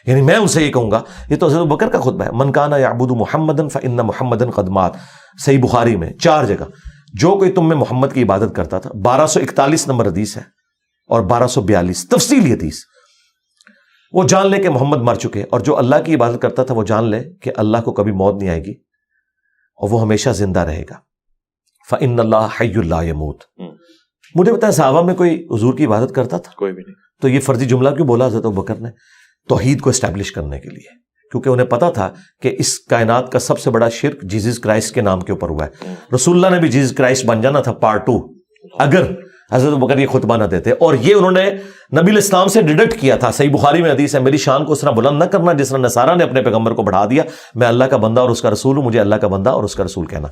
یعنی میں ان سے یہ کہوں گا, یہ تو حضرت بکر کا خطبہ ہے. من کان یعبد محمدا فإن محمدا قد مات, صحیح بخاری میں 4 جگہ. جو کوئی تم میں محمد کی عبادت کرتا تھا, 1241 نمبر حدیث ہے اور 1242 تفصیلی حدیث, وہ جان لے کہ محمد مر چکے. اور جو اللہ کی عبادت کرتا تھا وہ جان لے کہ اللہ کو کبھی موت نہیں آئے گی اور وہ ہمیشہ زندہ رہے گا. فإن اللہ حی لا یموت. مجھے بتائیں صحابہ میں کوئی حضور کی عبادت کرتا تھا؟ کوئی بھی نہیں. تو یہ فرضی جملہ کیوں بولا حضرت ابوبکر نے؟ توحید کو اسٹیبلش کرنے کے لیے, کیونکہ انہیں پتا تھا کہ اس کائنات کا سب سے بڑا شرک جیزس کرائسٹ کے نام کے اوپر ہوا ہے. رسول اللہ نے بھی جیزس کرائسٹ بن جانا تھا پارٹ 2 اگر حضرت ابوبکر یہ خطبہ نہ دیتے. اور یہ انہوں نے نبی علیہ السلام سے ڈیڈکٹ کیا تھا. صحیح بخاری میں حدیث ہے, میری شان کو اس طرح بلند نہ کرنا جس طرح نصارہ نے اپنے پیغمبر کو بڑھا دیا. میں اللہ کا بندہ اور اس کا رسول ہوں, مجھے اللہ کا بندہ اور اس کا رسول کہنا.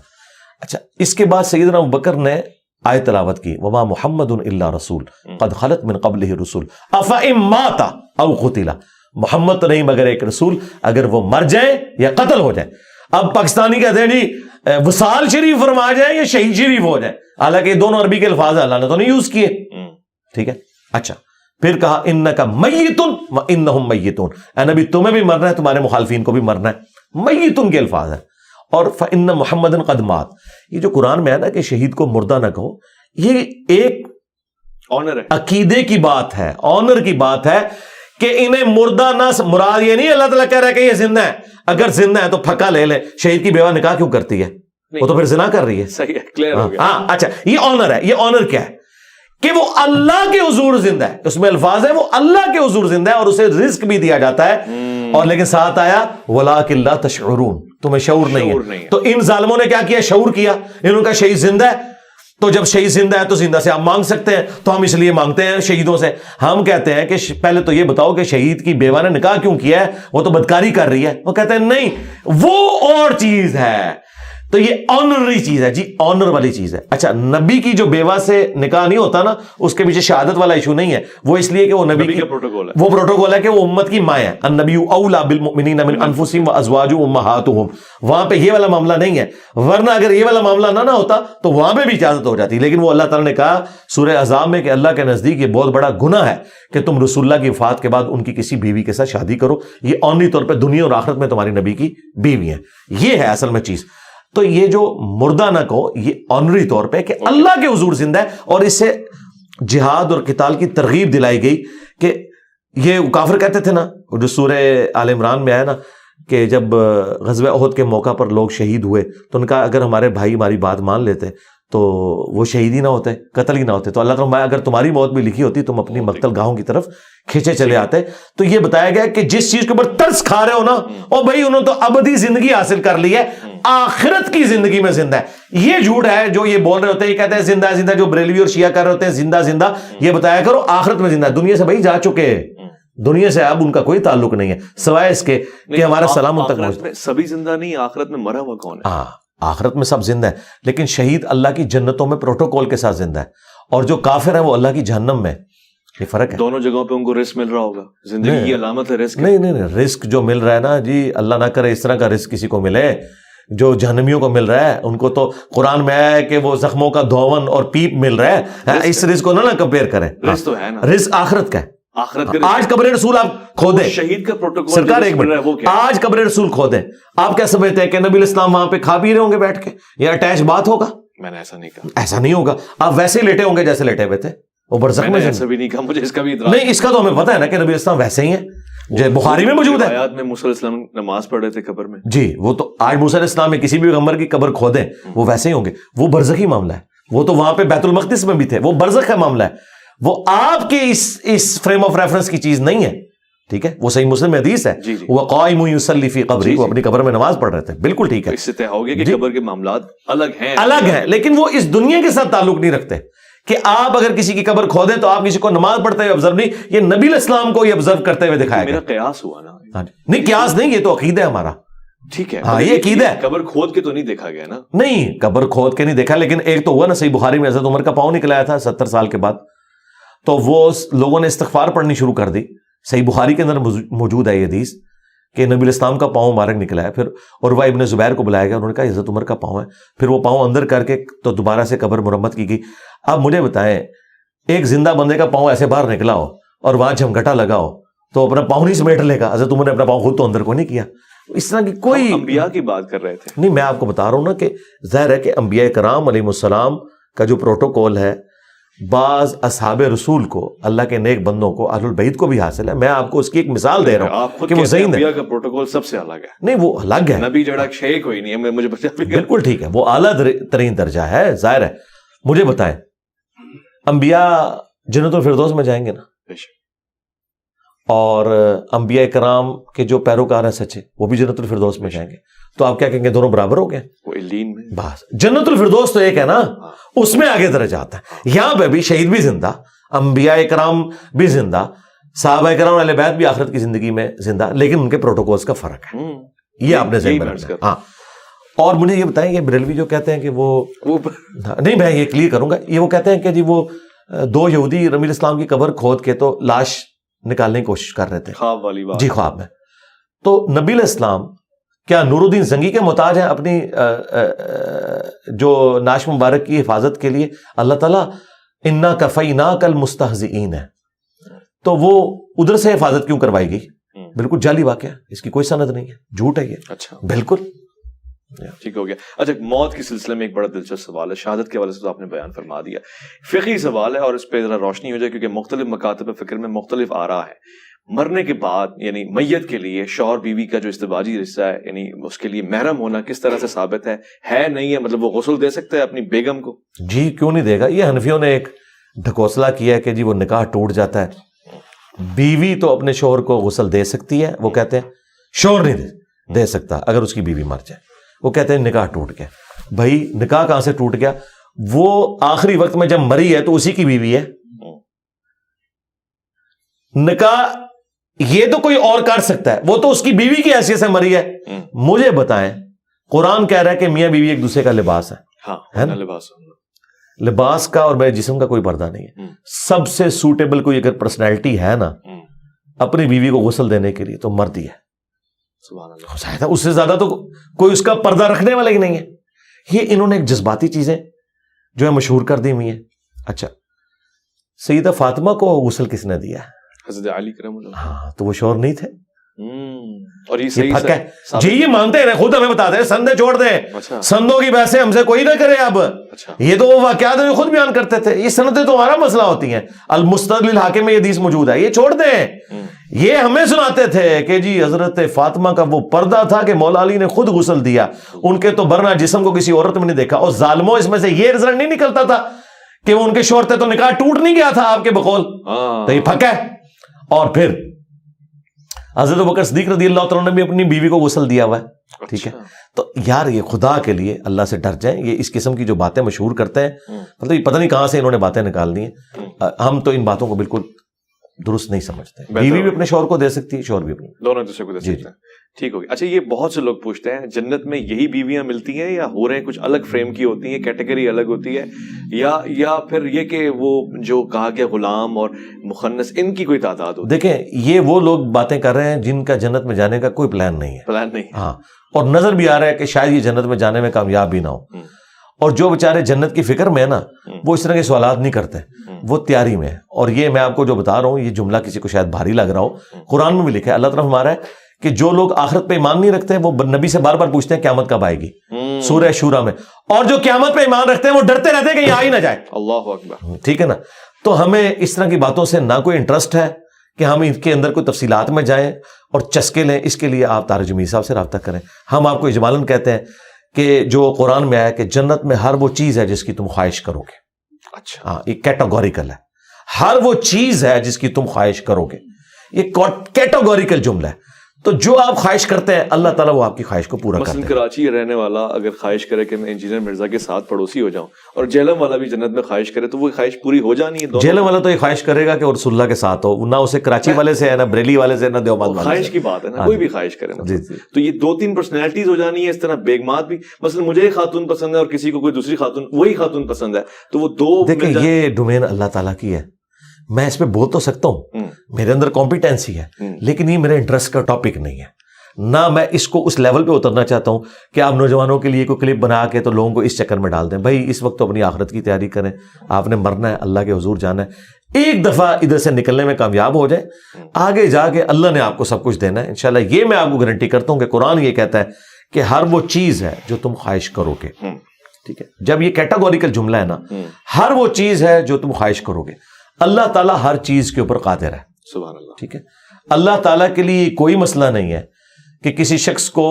اچھا اس کے بعد سیدنا ابوبکر نے آیت تلاوت کی, وما محمد الا رسول قد خلت من قبلہ الرسل افئن مات او قتل. محمد تو نہیں مگر ایک رسول, اگر وہ مر جائیں یا قتل ہو جائیں. اب پاکستانی کہتے ہیں جی وصال شریف فرما جائے یا شہید شریف ہو جائے, حالانکہ یہ دونوں عربی کے الفاظ اللہ نے تو نہیں یوز کیے. ٹھیک ہے. اچھا پھر کہا انک میت وانہم میتون, اے نبی تمہیں بھی مرنا ہے تمہارے مخالفین کو بھی مرنا ہے. میتون کے الفاظ ہیں. اور فإن محمدًا قد مات, یہ جو قرآن میں ہے نا کہ شہید کو مردہ نہ کہو, یہ ایک آنر ہے, عقیدے کی بات ہے, آنر کی بات ہے کہ انہیں مردہ نہ مراد یہ نہیں اللہ تعالیٰ کہہ رہا ہے کہ یہ زندہ ہے. اگر زندہ ہے تو پھکا لے لے. شہید کی بیوہ نکاح کیوں کرتی ہے؟ وہ تو پھر زنا کر رہی ہے. صحیح ہے, کلیئر ہو گیا. ہاں اچھا یہ آنر ہے. یہ آنر کیا ہے کہ وہ اللہ کے حضور زندہ ہے. اس میں الفاظ ہے وہ اللہ کے حضور زندہ ہے اور اسے رزق بھی دیا جاتا ہے. اور لیکن ساتھ آیا وَلَٰكِن لَا تَشْعُرُونَ, تمہیں شعور نہیں ہے. تو ان ظالموں نے کیا کیا؟ شعور کیا. انہوں نے کہا شہید زندہ ہے, تو جب شہید زندہ ہے تو زندہ سے آپ مانگ سکتے ہیں, تو ہم اس لیے مانگتے ہیں شہیدوں سے. ہم کہتے ہیں کہ پہلے تو یہ بتاؤ کہ شہید کی بیوہ نے نکاح کیوں کیا ہے, وہ تو بدکاری کر رہی ہے. وہ کہتے ہیں نہیں وہ اور چیز ہے. تو یہ آنرری چیز ہے جی, آنر والی چیز ہے. اچھا نبی کی جو بیوہ سے نکاح نہیں ہوتا نا, اس کے پیچھے شہادت والا ایشو نہیں ہے. وہ اس لیے کہ وہ نبی کا پروٹوکول ہے, وہ پروٹوکول ہے کہ وہ امت کی ماں ہے. النبی اولی بالمؤمنین من انفسہم وازواجہ امہاتہم. وہاں پہ یہ والا معاملہ نہیں ہے, ورنہ اگر یہ والا معاملہ نہ ہوتا تو وہاں پہ بھی اجازت ہو جاتی. لیکن وہ اللہ تعالیٰ نے کہا سورہ احزاب میں کہ اللہ کے نزدیک یہ بہت بڑا گناہ ہے کہ تم رسول اللہ کی وفات کے بعد ان کی کسی بیوی کے ساتھ شادی کرو. یہ آنری طور پہ دنیا اور آخرت میں تمہاری نبی کی بیوی ہیں. یہ ہے اصل میں چیز. تو یہ جو مردہ نہ کہو یہ آنری طور پہ کہ اللہ کے حضور زندہ ہے. اور اس سے جہاد اور قتال کی ترغیب دلائی گئی کہ یہ کافر کہتے تھے نا, جو سورہ آل عمران میں آیا نا کہ جب غزوہ احد کے موقع پر لوگ شہید ہوئے تو ان کا اگر ہمارے بھائی ہماری بات مان لیتے تو وہ شہید ہی نہ ہوتے, قتل ہی نہ ہوتے. تو اللہ تعالیٰ اگر تمہاری موت بھی لکھی ہوتی تم اپنی مقتل گاہوں کی طرف کھینچے چلے آتے. تو یہ بتایا گیا کہ جس چیز کے اوپر ترس کھا رہے ہو نا, اور بھائی انہوں نے تو ابدی زندگی حاصل کر لی ہے, آخرت کی زندگی میں زندہ ہے. یہ جھوٹ ہے جو یہ بول رہے ہوتے ہیں, یہ کہتے ہیں زندہ زندہ, جو بریلوی اور شیعہ کر رہے ہوتے ہیں زندہ زندہ. یہ بتایا کرو آخرت میں زندہ ہے. دنیا سے بھائی جا چکے, دنیا سے اب ان کا کوئی تعلق نہیں ہے سوائے اس کے کہ ہمارا سلام ان تک پہنچتا ہے. سبھی زندہ نہیں, آخرت میں مرا ہوا کون ہے؟ ہاں آخرت میں سب زندہ ہے, لیکن شہید اللہ کی جنتوں میں پروٹوکول کے ساتھ زندہ ہے, اور جو کافر ہے وہ اللہ کی جہنم میں. یہ فرق ہے. دونوں جگہوں پہ ان کو رزق مل رہا ہوگا, زندگی کی علامت ہے رزق. نہیں رزق جو مل رہا ہے نا جی, اللہ نہ کرے اس طرح کا رزق کسی کو ملے جو جہنمیوں کو مل رہا ہے. ان کو تو قرآن میں آیا ہے کہ وہ زخموں کا دھون اور پیپ مل رہا ہے. اس رزق کو نہ کمپیئر کریں. رزق تو ہے نا, رزق آخرت کا ہے. آخرت آج قبر رسول آپ کھودیں, شہید کا پروٹوکول سرکار ایک منٹ, آج قبر رسول کھودیں, آپ کیا سمجھتے ہیں کہ نبی الاسلام وہاں پہ کھا پی رہے ہوں گے بیٹھ کے, یا اٹیچ بات ہوگا؟ میں نے ایسا نہیں کہا. ایسا نہیں ہوگا. آپ ویسے ہی لیٹے ہوں گے جیسے لیٹے ہوئے تھے, وہ برزخ میں. ایسا بھی نہیں کہا, مجھے اس کا بھی اعتراض نہیں. اس کا تو ہمیں پتہ ہے نا کہ نبی الاسلام ویسے ہی ہیں, جو بخاری میں موجود ہے. آیات میں موسیٰ علیہ السلام نماز پڑھ رہے تھے قبر میں. جی وہ تو آج موسیٰ علیہ السلام میں کسی بھی پیغمبر کی قبر کھودیں وہ ویسے ہی ہوں گے. وہ برزخی معاملہ ہے. وہ تو وہاں پہ بیت المقدس میں بھی تھے, وہ برزخ کا معاملہ ہے. وہ آپ کے اس فریم آف ریفرنس کی چیز نہیں ہے. ٹھیک ہے, وہ صحیح مسلم میں حدیث ہے, وہ قائم یصلی فی قبری, وہ اپنی قبر میں نماز پڑھ رہے تھے, بالکل ٹھیک ہے. اس سے طے ہو گیا کہ قبر کے معاملات الگ ہیں, لیکن وہ اس دنیا کے ساتھ تعلق نہیں رکھتے کہ آپ اگر کسی کی قبر کھودیں تو آپ کسی کو نماز پڑھتے ہوئے آبزرو نہیں, یہ نبی علیہ السلام کو یہ آبزرو کرتے ہوئے دکھایا گیا. میرا قیاس ہوا نا, نہیں قیاس نہیں, یہ تو عقیدہ ہے ہمارا. ٹھیک ہے, ہاں یہ عقیدہ ہے. قبر کھود کے تو نہیں دیکھا گیا نا؟ نہیں قبر کھود کے نہیں دیکھا, لیکن ایک تو ہوا نا صحیح بخاری میں حضرت عمر کا پاؤں نکلایا تھا 70 سال کے بعد, تو وہ لوگوں نے استغفار پڑھنی شروع کر دی. صحیح بخاری کے اندر موجود ہے یہ حدیث کہ نبی الاسلام کا پاؤں مبارک نکلا ہے. پھر عروہ ابن زبیر کو بلایا گیا, انہوں نے کہا حضرت عمر کا پاؤں ہے. پھر وہ پاؤں اندر کر کے تو دوبارہ سے قبر مرمت کی گئی. اب مجھے بتائیں, ایک زندہ بندے کا پاؤں ایسے باہر نکلا ہو اور وہاں جھمگٹا لگا ہو تو اپنا پاؤں نہیں سمیٹ لے گا. حضرت عمر نے اپنا پاؤں خود تو اندر کو نہیں کیا. اس طرح کی کوئی انبیاء کی بات کر رہے تھے. نہیں, میں آپ کو بتا رہا ہوں نا کہ ظاہر ہے کہ انبیاء کرام علیہ السلام کا جو پروٹوکول ہے بعض اصحاب رسول کو, اللہ کے نیک بندوں کو, اہل البیت کو بھی حاصل ہے. میں آپ کو اس کی ایک مثال دے رہا ہوں کہ وہ صحیح انبیاء کا پروٹوکول سب سے الگ ہے. نہیں وہ الگ ہے, نبی جڑا شے کوئی نہیں ہے, مجھے بالکل ٹھیک ہے, وہ اعلیٰ ترین درجہ ہے. ظاہر ہے, مجھے بتائیں انبیاء جنت الفردوس میں جائیں گے نا, اور انبیاء کرام کے جو پیروکار ہیں سچے وہ بھی جنت الفردوس میں جائیں گے, تو آپ کیا کہیں گے دونوں برابر ہو گئے؟ بس جنت الفردوس تو ایک ہے نا, اس میں آگے درجہ آتا ہے. یہاں پہ بھی شہید بھی زندہ, انبیاء کرام بھی زندہ, صحابہ کرام اہل بیت بھی آخرت کی زندگی میں زندہ, لیکن ان کے پروٹوکولز کا فرق ہے. یہ آپ نے ذہن میں رکھنا. ہاں, اور مجھے یہ بتائیں, یہ بریلوی جو کہتے ہیں کہ وہ نہیں, میں یہ کلیئر کروں گا, یہ وہ کہتے ہیں کہ جی وہ 2 یہودی نبی اسلام کی قبر کھود کے تو لاش نکالنے کی کوشش کر رہے تھے, خواب والی بات. جی خواب میں. تو نبی علیہ السلام کیا نور الدین زنگی کے محتاج ہیں اپنی جو ناش مبارک کی حفاظت کے لیے؟ اللہ تعالیٰ انا کفیناک المستہزئین ہے, تو وہ ادھر سے حفاظت کیوں کروائی گئی؟ بالکل جعلی واقعہ, اس کی کوئی سند نہیں ہے, جھوٹ ہے یہ. اچھا بالکل ٹھیک ہو گیا. اچھا, موت کے سلسلے میں ایک بڑا دلچسپ سوال ہے, شہادت کے حوالے سے تو آپ نے بیان فرما دیا, فقہی سوال ہے اور اس پہ ذرا روشنی ہو جائے کیونکہ مختلف مکاتب فکر میں مختلف آراء ہے. مرنے کے بعد یعنی میت کے لیے شوہر بیوی کا جو ازدواجی رشتہ ہے, یعنی اس کے لیے محرم ہونا کس طرح سے ثابت ہے نہیں ہے؟ مطلب وہ غسل دے سکتا ہے اپنی بیگم کو؟ جی کیوں نہیں دے گا. یہ حنفیوں نے ایک ڈھکوسلا کیا ہے کہ جی وہ نکاح ٹوٹ جاتا ہے, بیوی تو اپنے شوہر کو غسل دے سکتی ہے, وہ کہتے ہیں شوہر نہیں دے سکتا اگر اس کی بیوی مر جائے. وہ کہتے ہیں نکاح ٹوٹ گیا. بھائی نکاح کہاں سے ٹوٹ گیا؟ وہ آخری وقت میں جب مری ہے تو اسی کی بیوی ہے. نکاح یہ تو کوئی اور کر سکتا ہے, وہ تو اس کی بیوی کی حیثیت سے مری ہے. مجھے بتائیں, قرآن کہہ رہا ہے کہ میاں بیوی ایک دوسرے کا لباس ہے نا, لباس کا اور میرے جسم کا کوئی پردہ نہیں ہے. سب سے سوٹیبل کوئی اگر پرسنالٹی ہے نا اپنی بیوی کو غسل دینے کے لیے تو مرد ہی ہے. اس سے زیادہ تو کوئی اس کا پردہ رکھنے والا ہی نہیں ہے. یہ انہوں نے ایک جذباتی چیزیں جو ہے مشہور کر دی ہوئی ہیں. اچھا, سیدہ فاطمہ کو غسل کس نے دیا؟ حضرت علی کرم اللہ. ہاں, تو وہ شوہر نہیں تھے. اور یہ پھک ہے جی, یہ مانتے ہیں, خود ہمیں بتاتے ہیں سندے چھوڑ دیں, سندوں کی بحثیں ہم سے کوئی نہ کرے. اب یہ تو وہ واقعات ہیں جو خود بیان کرتے تھے, یہ سندیں تو ہمارا مسئلہ ہوتی ہیں. المستدل الحاکم میں یہ حدیث موجود ہے, یہ چھوڑ دیں. یہ ہمیں سناتے تھے کہ جی حضرت فاطمہ کا وہ پردہ تھا کہ مولا علی نے خود غسل دیا, ان کے تو برنا جسم کو کسی عورت میں نہیں دیکھا. اور ظالموں, اس میں سے یہ رزلٹ نہیں نکلتا تھا کہ وہ ان کے شوہر تھے تو نکاح ٹوٹ نہیں گیا تھا آپ کے بقول, تو یہ پھک ہے. اور پھر حضرت بکر صدیق رضی اللہ تعالیٰ نے بھی اپنی بیوی کو غسل دیا ہوا ہے. ٹھیک ہے, تو یار یہ خدا کے لیے اللہ سے ڈر جائیں. یہ اس قسم کی جو باتیں مشہور کرتے ہیں, مطلب یہ پتہ نہیں کہاں سے انہوں نے باتیں نکال دی ہیں. ہم تو ان باتوں کو بالکل درست نہیں سمجھتے. بیوی بھی اپنے شوہر کو دے سکتی ہے, شوہر بھی اپنے, دونوں دوسرے کو دے سکتے ہیں. ٹھیک ہو گیا. اچھا, یہ بہت سے لوگ پوچھتے ہیں جنت میں یہی بیویاں ملتی ہیں یا ہو رہے ہیں کچھ الگ فریم کی ہوتی ہیں, کیٹیگری الگ ہوتی ہے, یا پھر یہ کہ وہ جو کہا گیا غلام اور مخنث ان کی کوئی تعداد ہوتی ہے؟ دیکھیں, یہ وہ لوگ باتیں کر رہے ہیں جن کا جنت میں جانے کا کوئی پلان نہیں ہے. پلان نہیں. ہاں, اور نظر بھی آ رہا ہے کہ شاید یہ جنت میں جانے میں کامیاب بھی نہ ہو. اور جو بیچارے جنت کی فکر میں ہے نا, وہ اس طرح کے سوالات نہیں کرتے, وہ تیاری میں ہے. اور یہ میں آپ کو جو بتا رہا ہوں, یہ جملہ کسی کو شاید بھاری لگ رہا ہو, قرآن میں بھی لکھا ہے, اللہ تعالیٰ ہمارا ہے کہ جو لوگ آخرت پہ ایمان نہیں رکھتے ہیں وہ نبی سے بار بار پوچھتے ہیں قیامت کب آئے گی, سورہ شورا میں. اور جو قیامت پہ ایمان رکھتے ہیں وہ ڈرتے رہتے ہیں کہ یہ آ ہی نہ جائے. اللہ اکبر. ٹھیک ہے نا. تو ہمیں اس طرح کی باتوں سے نہ کوئی انٹرسٹ ہے کہ ہم ان کے اندر کوئی تفصیلات میں جائیں اور چسکے لیں. اس کے لیے آپ طارق جمیل صاحب سے رابطہ کریں. ہم آپ کو اجمالاً کہتے ہیں کہ جو قرآن میں آیا کہ جنت میں ہر وہ چیز ہے جس کی تم خواہش کرو گے. اچھا, ہاں, یہ کیٹاگوریکل ہے. ہر وہ چیز ہے جس کی تم خواہش کرو گے. یہ کیٹاگوریکل جملہ ہے. تو جو آپ خواہش کرتے ہیں اللہ تعالیٰ وہ آپ کی خواہش کو پورا کرتے ہیں. کراچی رہنے والا اگر خواہش کرے کہ میں انجینئر مرزا کے ساتھ پڑوسی ہو جاؤں, اور جہلم والا بھی جنت میں خواہش کرے, تو وہ خواہش پوری ہو جانی ہے. جہلم والا تو یہ خواہش کرے گا کہ رسول اللہ کے ساتھ ہو, نہ اسے کراچی والے سے ہے, نہ بریلی والے سے, نہ دیوبند والے سے. خواہش کی بات ہے نا, کوئی بھی خواہش کرے نا. تو یہ 2-3 پرسنالٹیز ہو جانی ہے. اس طرح بیگمات بھی, مثلا مجھے ایک خاتون پسند ہے اور کسی کو کوئی دوسری خاتون, وہی خاتون پسند ہے, تو وہ دو. دیکھیں یہ ڈومین اللہ تعالیٰ کی ہے, میں اس پہ بول تو سکتا ہوں, میرے اندر کمپیٹنسی ہے, لیکن یہ میرے انٹرسٹ کا ٹاپک نہیں ہے. نہ میں اس کو اس لیول پہ اترنا چاہتا ہوں کہ آپ نوجوانوں کے لیے کوئی کلپ بنا کے تو لوگوں کو اس چکر میں ڈال دیں. بھائی اس وقت تو اپنی آخرت کی تیاری کریں, آپ نے مرنا ہے, اللہ کے حضور جانا ہے. ایک دفعہ ادھر سے نکلنے میں کامیاب ہو جائے, آگے جا کے اللہ نے آپ کو سب کچھ دینا ہے انشاءاللہ. یہ میں آپ کو گارنٹی کرتا ہوں کہ قرآن یہ کہتا ہے کہ ہر وہ چیز ہے جو تم خواہش کرو گے. ٹھیک ہے, جب یہ کیٹاگوریکل جملہ ہے نا, ہر وہ چیز ہے جو تم خواہش کرو گے, اللہ تعالیٰ ہر چیز کے اوپر قادر ہے. سبحان اللہ. ٹھیک ہے, اللہ تعالیٰ کے لیے کوئی مسئلہ نہیں ہے کہ کسی شخص کو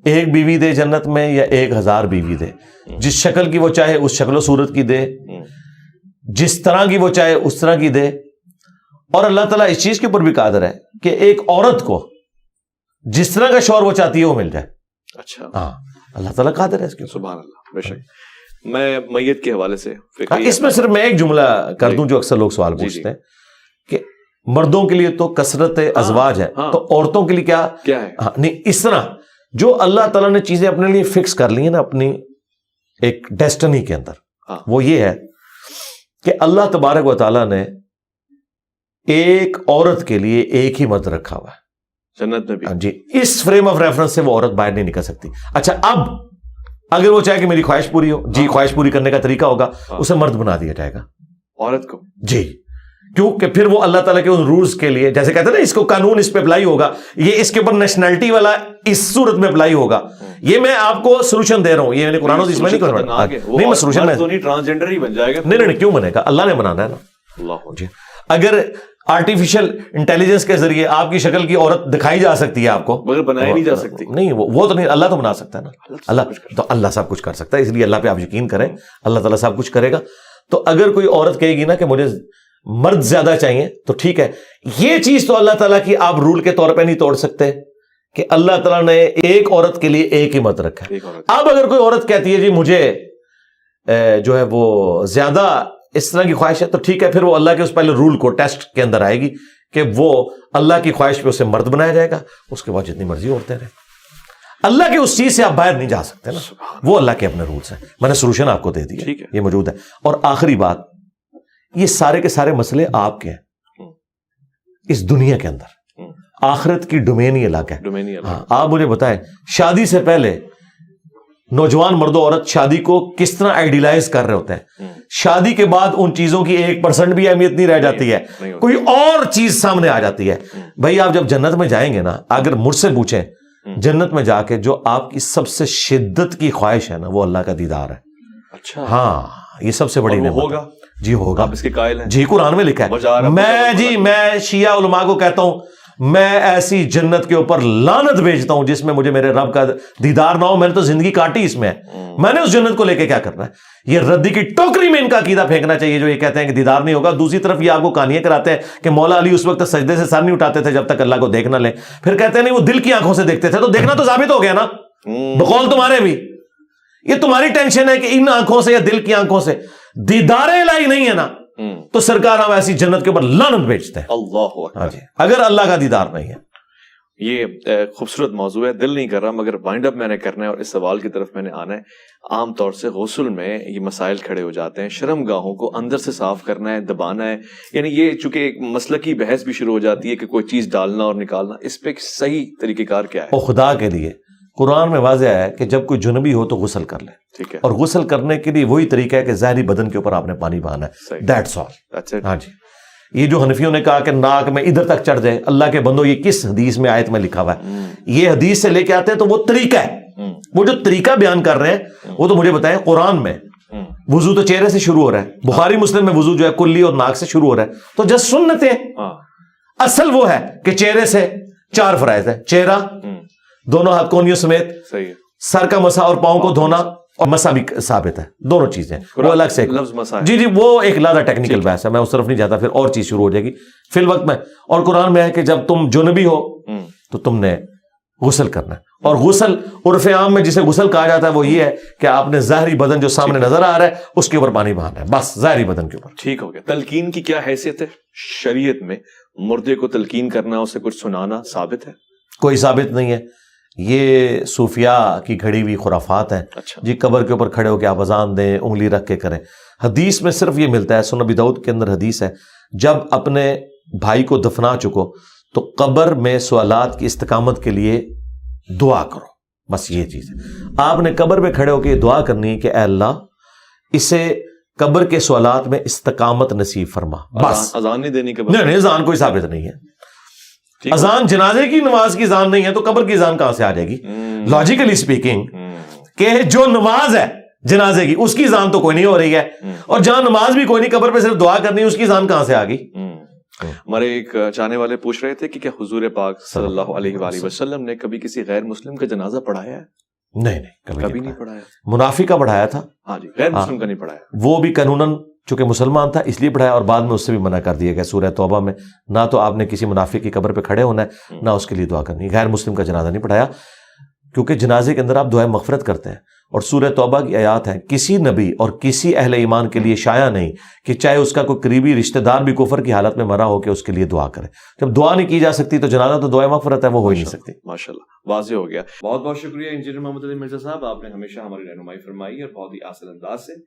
1 بیوی دے جنت میں یا 1000 بیوی دے, جس شکل کی وہ چاہے اس شکل و صورت کی دے, جس طرح کی وہ چاہے اس طرح کی دے. اور اللہ تعالیٰ اس چیز کے اوپر بھی قادر ہے کہ ایک عورت کو جس طرح کا شوہر وہ چاہتی ہے وہ مل جائے. اچھا, ہاں اللہ تعالیٰ قادر ہے اس کے. سبحان اللہ. بے شک. میں میت کے حوالے سے اس میں صرف میں ایک جملہ کر دوں جو اکثر لوگ سوال پوچھتے ہیں کہ مردوں کے لیے تو کثرت ازواج ہے, تو عورتوں کے لیے کیا ہے؟ نہیں, اس طرح جو اللہ تعالیٰ نے چیزیں اپنے لیے فکس کر لی ہیں نا اپنی ایک ڈیسٹنی کے اندر, وہ یہ ہے کہ اللہ تبارک و تعالیٰ نے ایک عورت کے لیے ایک ہی مرد رکھا ہوا ہے جنت میں بھی. جی, اس فریم آف ریفرنس سے وہ عورت باہر نہیں نکل سکتی. اچھا, اب اگر وہ چاہے کہ میری خواہش پوری ہو, جی خواہش پوری کرنے کا طریقہ ہوگا, اسے مرد بنا دیا جائے گا عورت کو. جی, کیونکہ پھر وہ اللہ تعالیٰ کے ان رولز کے لیے, جیسے کہتے ہیں نا اس کو قانون اس پہ اپلائی ہوگا, یہ اس کے اوپر نیشنلٹی والا اس صورت میں اپلائی ہوگا. یہ میں آپ کو سولوشن دے رہا ہوں, یہ میں نے قرآن و حدیث میں نہیں کر رہا. نہیں, میں سولوشن میں ٹرانسجنڈر ہی بن جائے گا. نہیں, کیوں بنے گا, اللہ نے بنانا ہے نا. اللہ. جی, اگر آرٹیفیشل انٹیلیجنس کے ذریعے آپ کی شکل کی عورت دکھائی جا سکتی ہے آپ کو, مگر بنائی نہیں جا سکتی. نہیں, وہ تو نہیں, اللہ تو بنا سکتا ہے نا. اللہ سب کچھ کر سکتا ہے, اس لیے اللہ پہ آپ یقین کریں, اللہ تعالیٰ سب کچھ کرے گا. تو اگر کوئی عورت کہے گی نا کہ مجھے مرد زیادہ چاہیے, تو ٹھیک ہے, یہ چیز تو اللہ تعالیٰ کی آپ رول کے طور پہ نہیں توڑ سکتے کہ اللہ تعالیٰ نے ایک عورت کے لیے ایک ہی مرد رکھا ہے. اب اگر کوئی عورت کہتی ہے جی مجھے جو ہے وہ زیادہ اس طرح کی خواہش ہے, تو ٹھیک ہے, پھر وہ اللہ کے اس پہلے رول کو ٹیسٹ کے اندر آئے گی کہ وہ اللہ کی خواہش پہ اسے مرد بنایا جائے گا, اس کے بعد جتنی مرضی عورتیں رہیں. اللہ کے اس چیز سے آپ باہر نہیں جا سکتے نا, وہ اللہ کے اپنے رولز ہیں. میں نے سولوشن آپ کو دے دیا, یہ موجود ہے. اور آخری بات, یہ سارے کے سارے مسئلے آپ کے ہیں اس دنیا کے اندر, آخرت کی ڈومین ہی الگ ہے. ہاں, آپ مجھے بتائیں شادی سے پہلے نوجوان مرد و عورت شادی کو کس طرح آئیڈیلائز کر رہے ہوتے ہیں, شادی کے بعد ان چیزوں کی 1% بھی اہمیت نہیں رہ جاتی ہے, کوئی اور چیز سامنے آ جاتی ہے. بھائی آپ جب جنت میں جائیں گے نا, اگر مجھ سے پوچھیں جنت میں جا کے جو آپ کی سب سے شدت کی خواہش ہے نا, وہ اللہ کا دیدار ہے. اچھا, ہاں, یہ سب سے بڑی نعمت ہوگا. جی ہوگا, آپ اس کے قائل ہیں. جی قرآن میں لکھا ہے. میں شیعہ علماء کو کہتا ہوں, میں ایسی جنت کے اوپر لعنت بھیجتا ہوں جس میں مجھے میرے رب کا دیدار نہ ہو. میں نے تو زندگی کاٹی اس میں, میں نے اس جنت کو لے کے کیا کرنا ہے. یہ ردی کی ٹوکری میں ان کا عقیدہ پھینکنا چاہیے جو یہ کہتے ہیں کہ دیدار نہیں ہوگا. دوسری طرف یہ آپ کو کہانیاں کراتے ہیں کہ مولا علی اس وقت سجدے سے سر نہیں اٹھاتے تھے جب تک اللہ کو دیکھ نہ لیں. پھر کہتے ہیں نہیں وہ دل کی آنکھوں سے دیکھتے تھے, تو دیکھنا تو ثابت ہو گیا نا بقول تمہارے بھی. یہ تمہاری ٹینشن ہے کہ ان آنکھوں سے یا دل کی آنکھوں سے دیدار الہی نہیں ہے نا, تو سرکار ہم ایسی جنت کے اوپر لعنت بھیجتے ہیں. اللہ اکبر. اگر اللہ کا دیدار نہیں ہے. یہ خوبصورت موضوع ہے, دل نہیں کر رہا مگر وائنڈ اپ میں نے کرنا ہے اور اس سوال کی طرف میں نے آنا ہے. عام طور سے غسل میں یہ مسائل کھڑے ہو جاتے ہیں, شرم گاہوں کو اندر سے صاف کرنا ہے, دبانا ہے, یعنی یہ چونکہ ایک مسلکی بحث بھی شروع ہو جاتی ہے کہ کوئی چیز ڈالنا اور نکالنا, اس پہ صحیح طریقہ کار کیا ہے؟ خدا کے لیے قرآن میں واضح ہے کہ جب کوئی جنبی ہو تو غسل کر لے, ٹھیک ہے, اور غسل کرنے کے لیے وہی طریقہ ہے کہ ظاہری بدن کے اوپر آپ نے پانی بہانا ہے. That's all. ہاں جی, یہ جو حنفیوں نے کہا کہ ناک میں ادھر تک چڑھ جائے, اللہ کے بندو یہ کس حدیث میں آیت میں لکھا ہوا ہے؟ یہ حدیث سے لے کے آتے ہیں تو وہ طریقہ ہے, وہ جو طریقہ بیان کر رہے ہیں وہ تو مجھے بتائیں. قرآن میں وضو تو چہرے سے شروع ہو رہا ہے, بخاری مسلم میں وضو جو ہے کلی اور ناک سے شروع ہو رہا ہے, تو جس سنت ہے اصل وہ ہے کہ چہرے سے 4 فرائض ہے, چہرہ, دونوں ہاتھ کونیوں سمیت, سر کا مسا اور پاؤں کو دھونا اور مسا بھی ثابت ہے، دونوں چیزیں وہ الگ سے لفظ مسا ہے. جی وہ ایک لادہ ٹیکنیکل بحث ہے، میں اس طرف نہیں جاتا، پھر اور چیز شروع ہو جائے گی فی الوقت میں. اور قرآن میں ہے کہ جب تم جنبی ہو تو تم نے غسل کرنا ہے. اور غسل عرف عام میں جسے غسل کہا جاتا ہے وہ یہ ہے کہ آپ نے ظاہری بدن جو سامنے نظر آ رہا ہے اس کے اوپر پانی بہانا ہے، بس ظاہری بدن کے اوپر. ٹھیک ہو گیا. تلقین کی کیا حیثیت ہے شریعت میں؟ مردے کو تلقین کرنا، اسے کچھ سنانا ثابت ہے؟ کوئی ثابت نہیں ہے، یہ صوفیاء کی گھڑی ہوئی خرافات ہیں. اچھا جی قبر کے اوپر کھڑے ہو کے آپ اذان دیں، انگلی رکھ کے کریں. حدیث میں صرف یہ ملتا ہے، سنن ابی داؤد کے اندر حدیث ہے، جب اپنے بھائی کو دفنا چکو تو قبر میں سوالات کی استقامت کے لیے دعا کرو، بس یہ چیز ہے. آپ نے قبر پہ کھڑے ہو کے دعا کرنی ہے کہ اے اللہ اسے قبر کے سوالات میں استقامت نصیب فرما، بس. اذان نہیں دینی قبر؟ نہیں اذان کوئی ثابت نہیں ہے. اذان جنازے کی نماز کی اذان نہیں ہے تو قبر کی اذان کہاں سے آ جائے گی؟ لاجیکلی اسپیکنگ کہ جو نماز ہے جنازے کی اس کی اذان تو کوئی نہیں ہو رہی ہے، اور جہاں نماز بھی کوئی نہیں قبر پہ صرف دعا کرنی ہے، اس کی اذان کہاں سے آ گئی؟ ہمارے ایک چاہنے والے پوچھ رہے تھے کہ کیا حضور پاک صلی اللہ علیہ وآلہ وسلم نے کبھی کسی غیر مسلم کا جنازہ پڑھایا ہے؟ نہیں کبھی نہیں پڑھایا. منافق کا پڑھایا تھا. ہاں جی، غیر مسلم کا نہیں پڑھایا. وہ بھی قانوناً چونکہ مسلمان تھا اس لیے پڑھایا، اور بعد میں اس سے بھی منع کر دیا گیا سورہ توبہ میں. نہ تو آپ نے کسی منافق کی قبر پہ کھڑے ہونا ہے، نہ اس کے لیے دعا کرنی. غیر مسلم کا جنازہ نہیں پڑھایا، کیونکہ جنازے کے اندر آپ دعائیں مغفرت کرتے ہیں، اور سورہ توبہ کی آیات ہیں کسی نبی اور کسی اہل ایمان کے لیے شایع نہیں کہ چاہے اس کا کوئی قریبی رشتہ دار بھی کفر کی حالت میں مرا ہو کہ اس کے لیے دعا کرے. جب دعا نہیں کی جا سکتی تو جنازہ تو دعائیں مغفرت ہے، وہ ہو ہی نہیں سکتی. ماشاءاللہ واضح ہو گیا. بہت بہت شکریہ انجینئر محمد علی مرزا صاحب، آپ نے ہمیشہ ہماری رہنمائی فرمائی اور بہت ہی آسان انداز سے.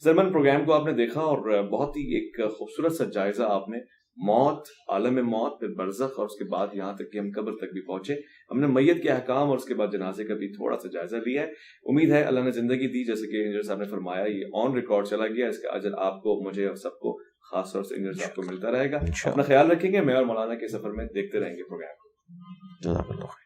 زرمن پروگرام کو آپ نے دیکھا اور بہت ہی ایک خوبصورت سا جائزہ آپ نے موت، عالم موت، پھر برزخ، اور اس کے بعد یہاں تک کہ ہم قبر تک بھی پہنچے. ہم نے میت کے احکام اور اس کے بعد جنازے کا بھی تھوڑا سا جائزہ لیا ہے. امید ہے اللہ نے زندگی دی، جیسے کہ انجینئر صاحب نے فرمایا یہ آن ریکارڈ چلا گیا، اس کا اجر آپ کو، مجھے اور سب کو، خاص طور سے انجینئر صاحب کو ملتا رہے گا. اپنا خیال رکھیں گے. میں اور مولانا کے سفر میں دیکھتے رہیں گے پروگرام کو. جزاک اللہ.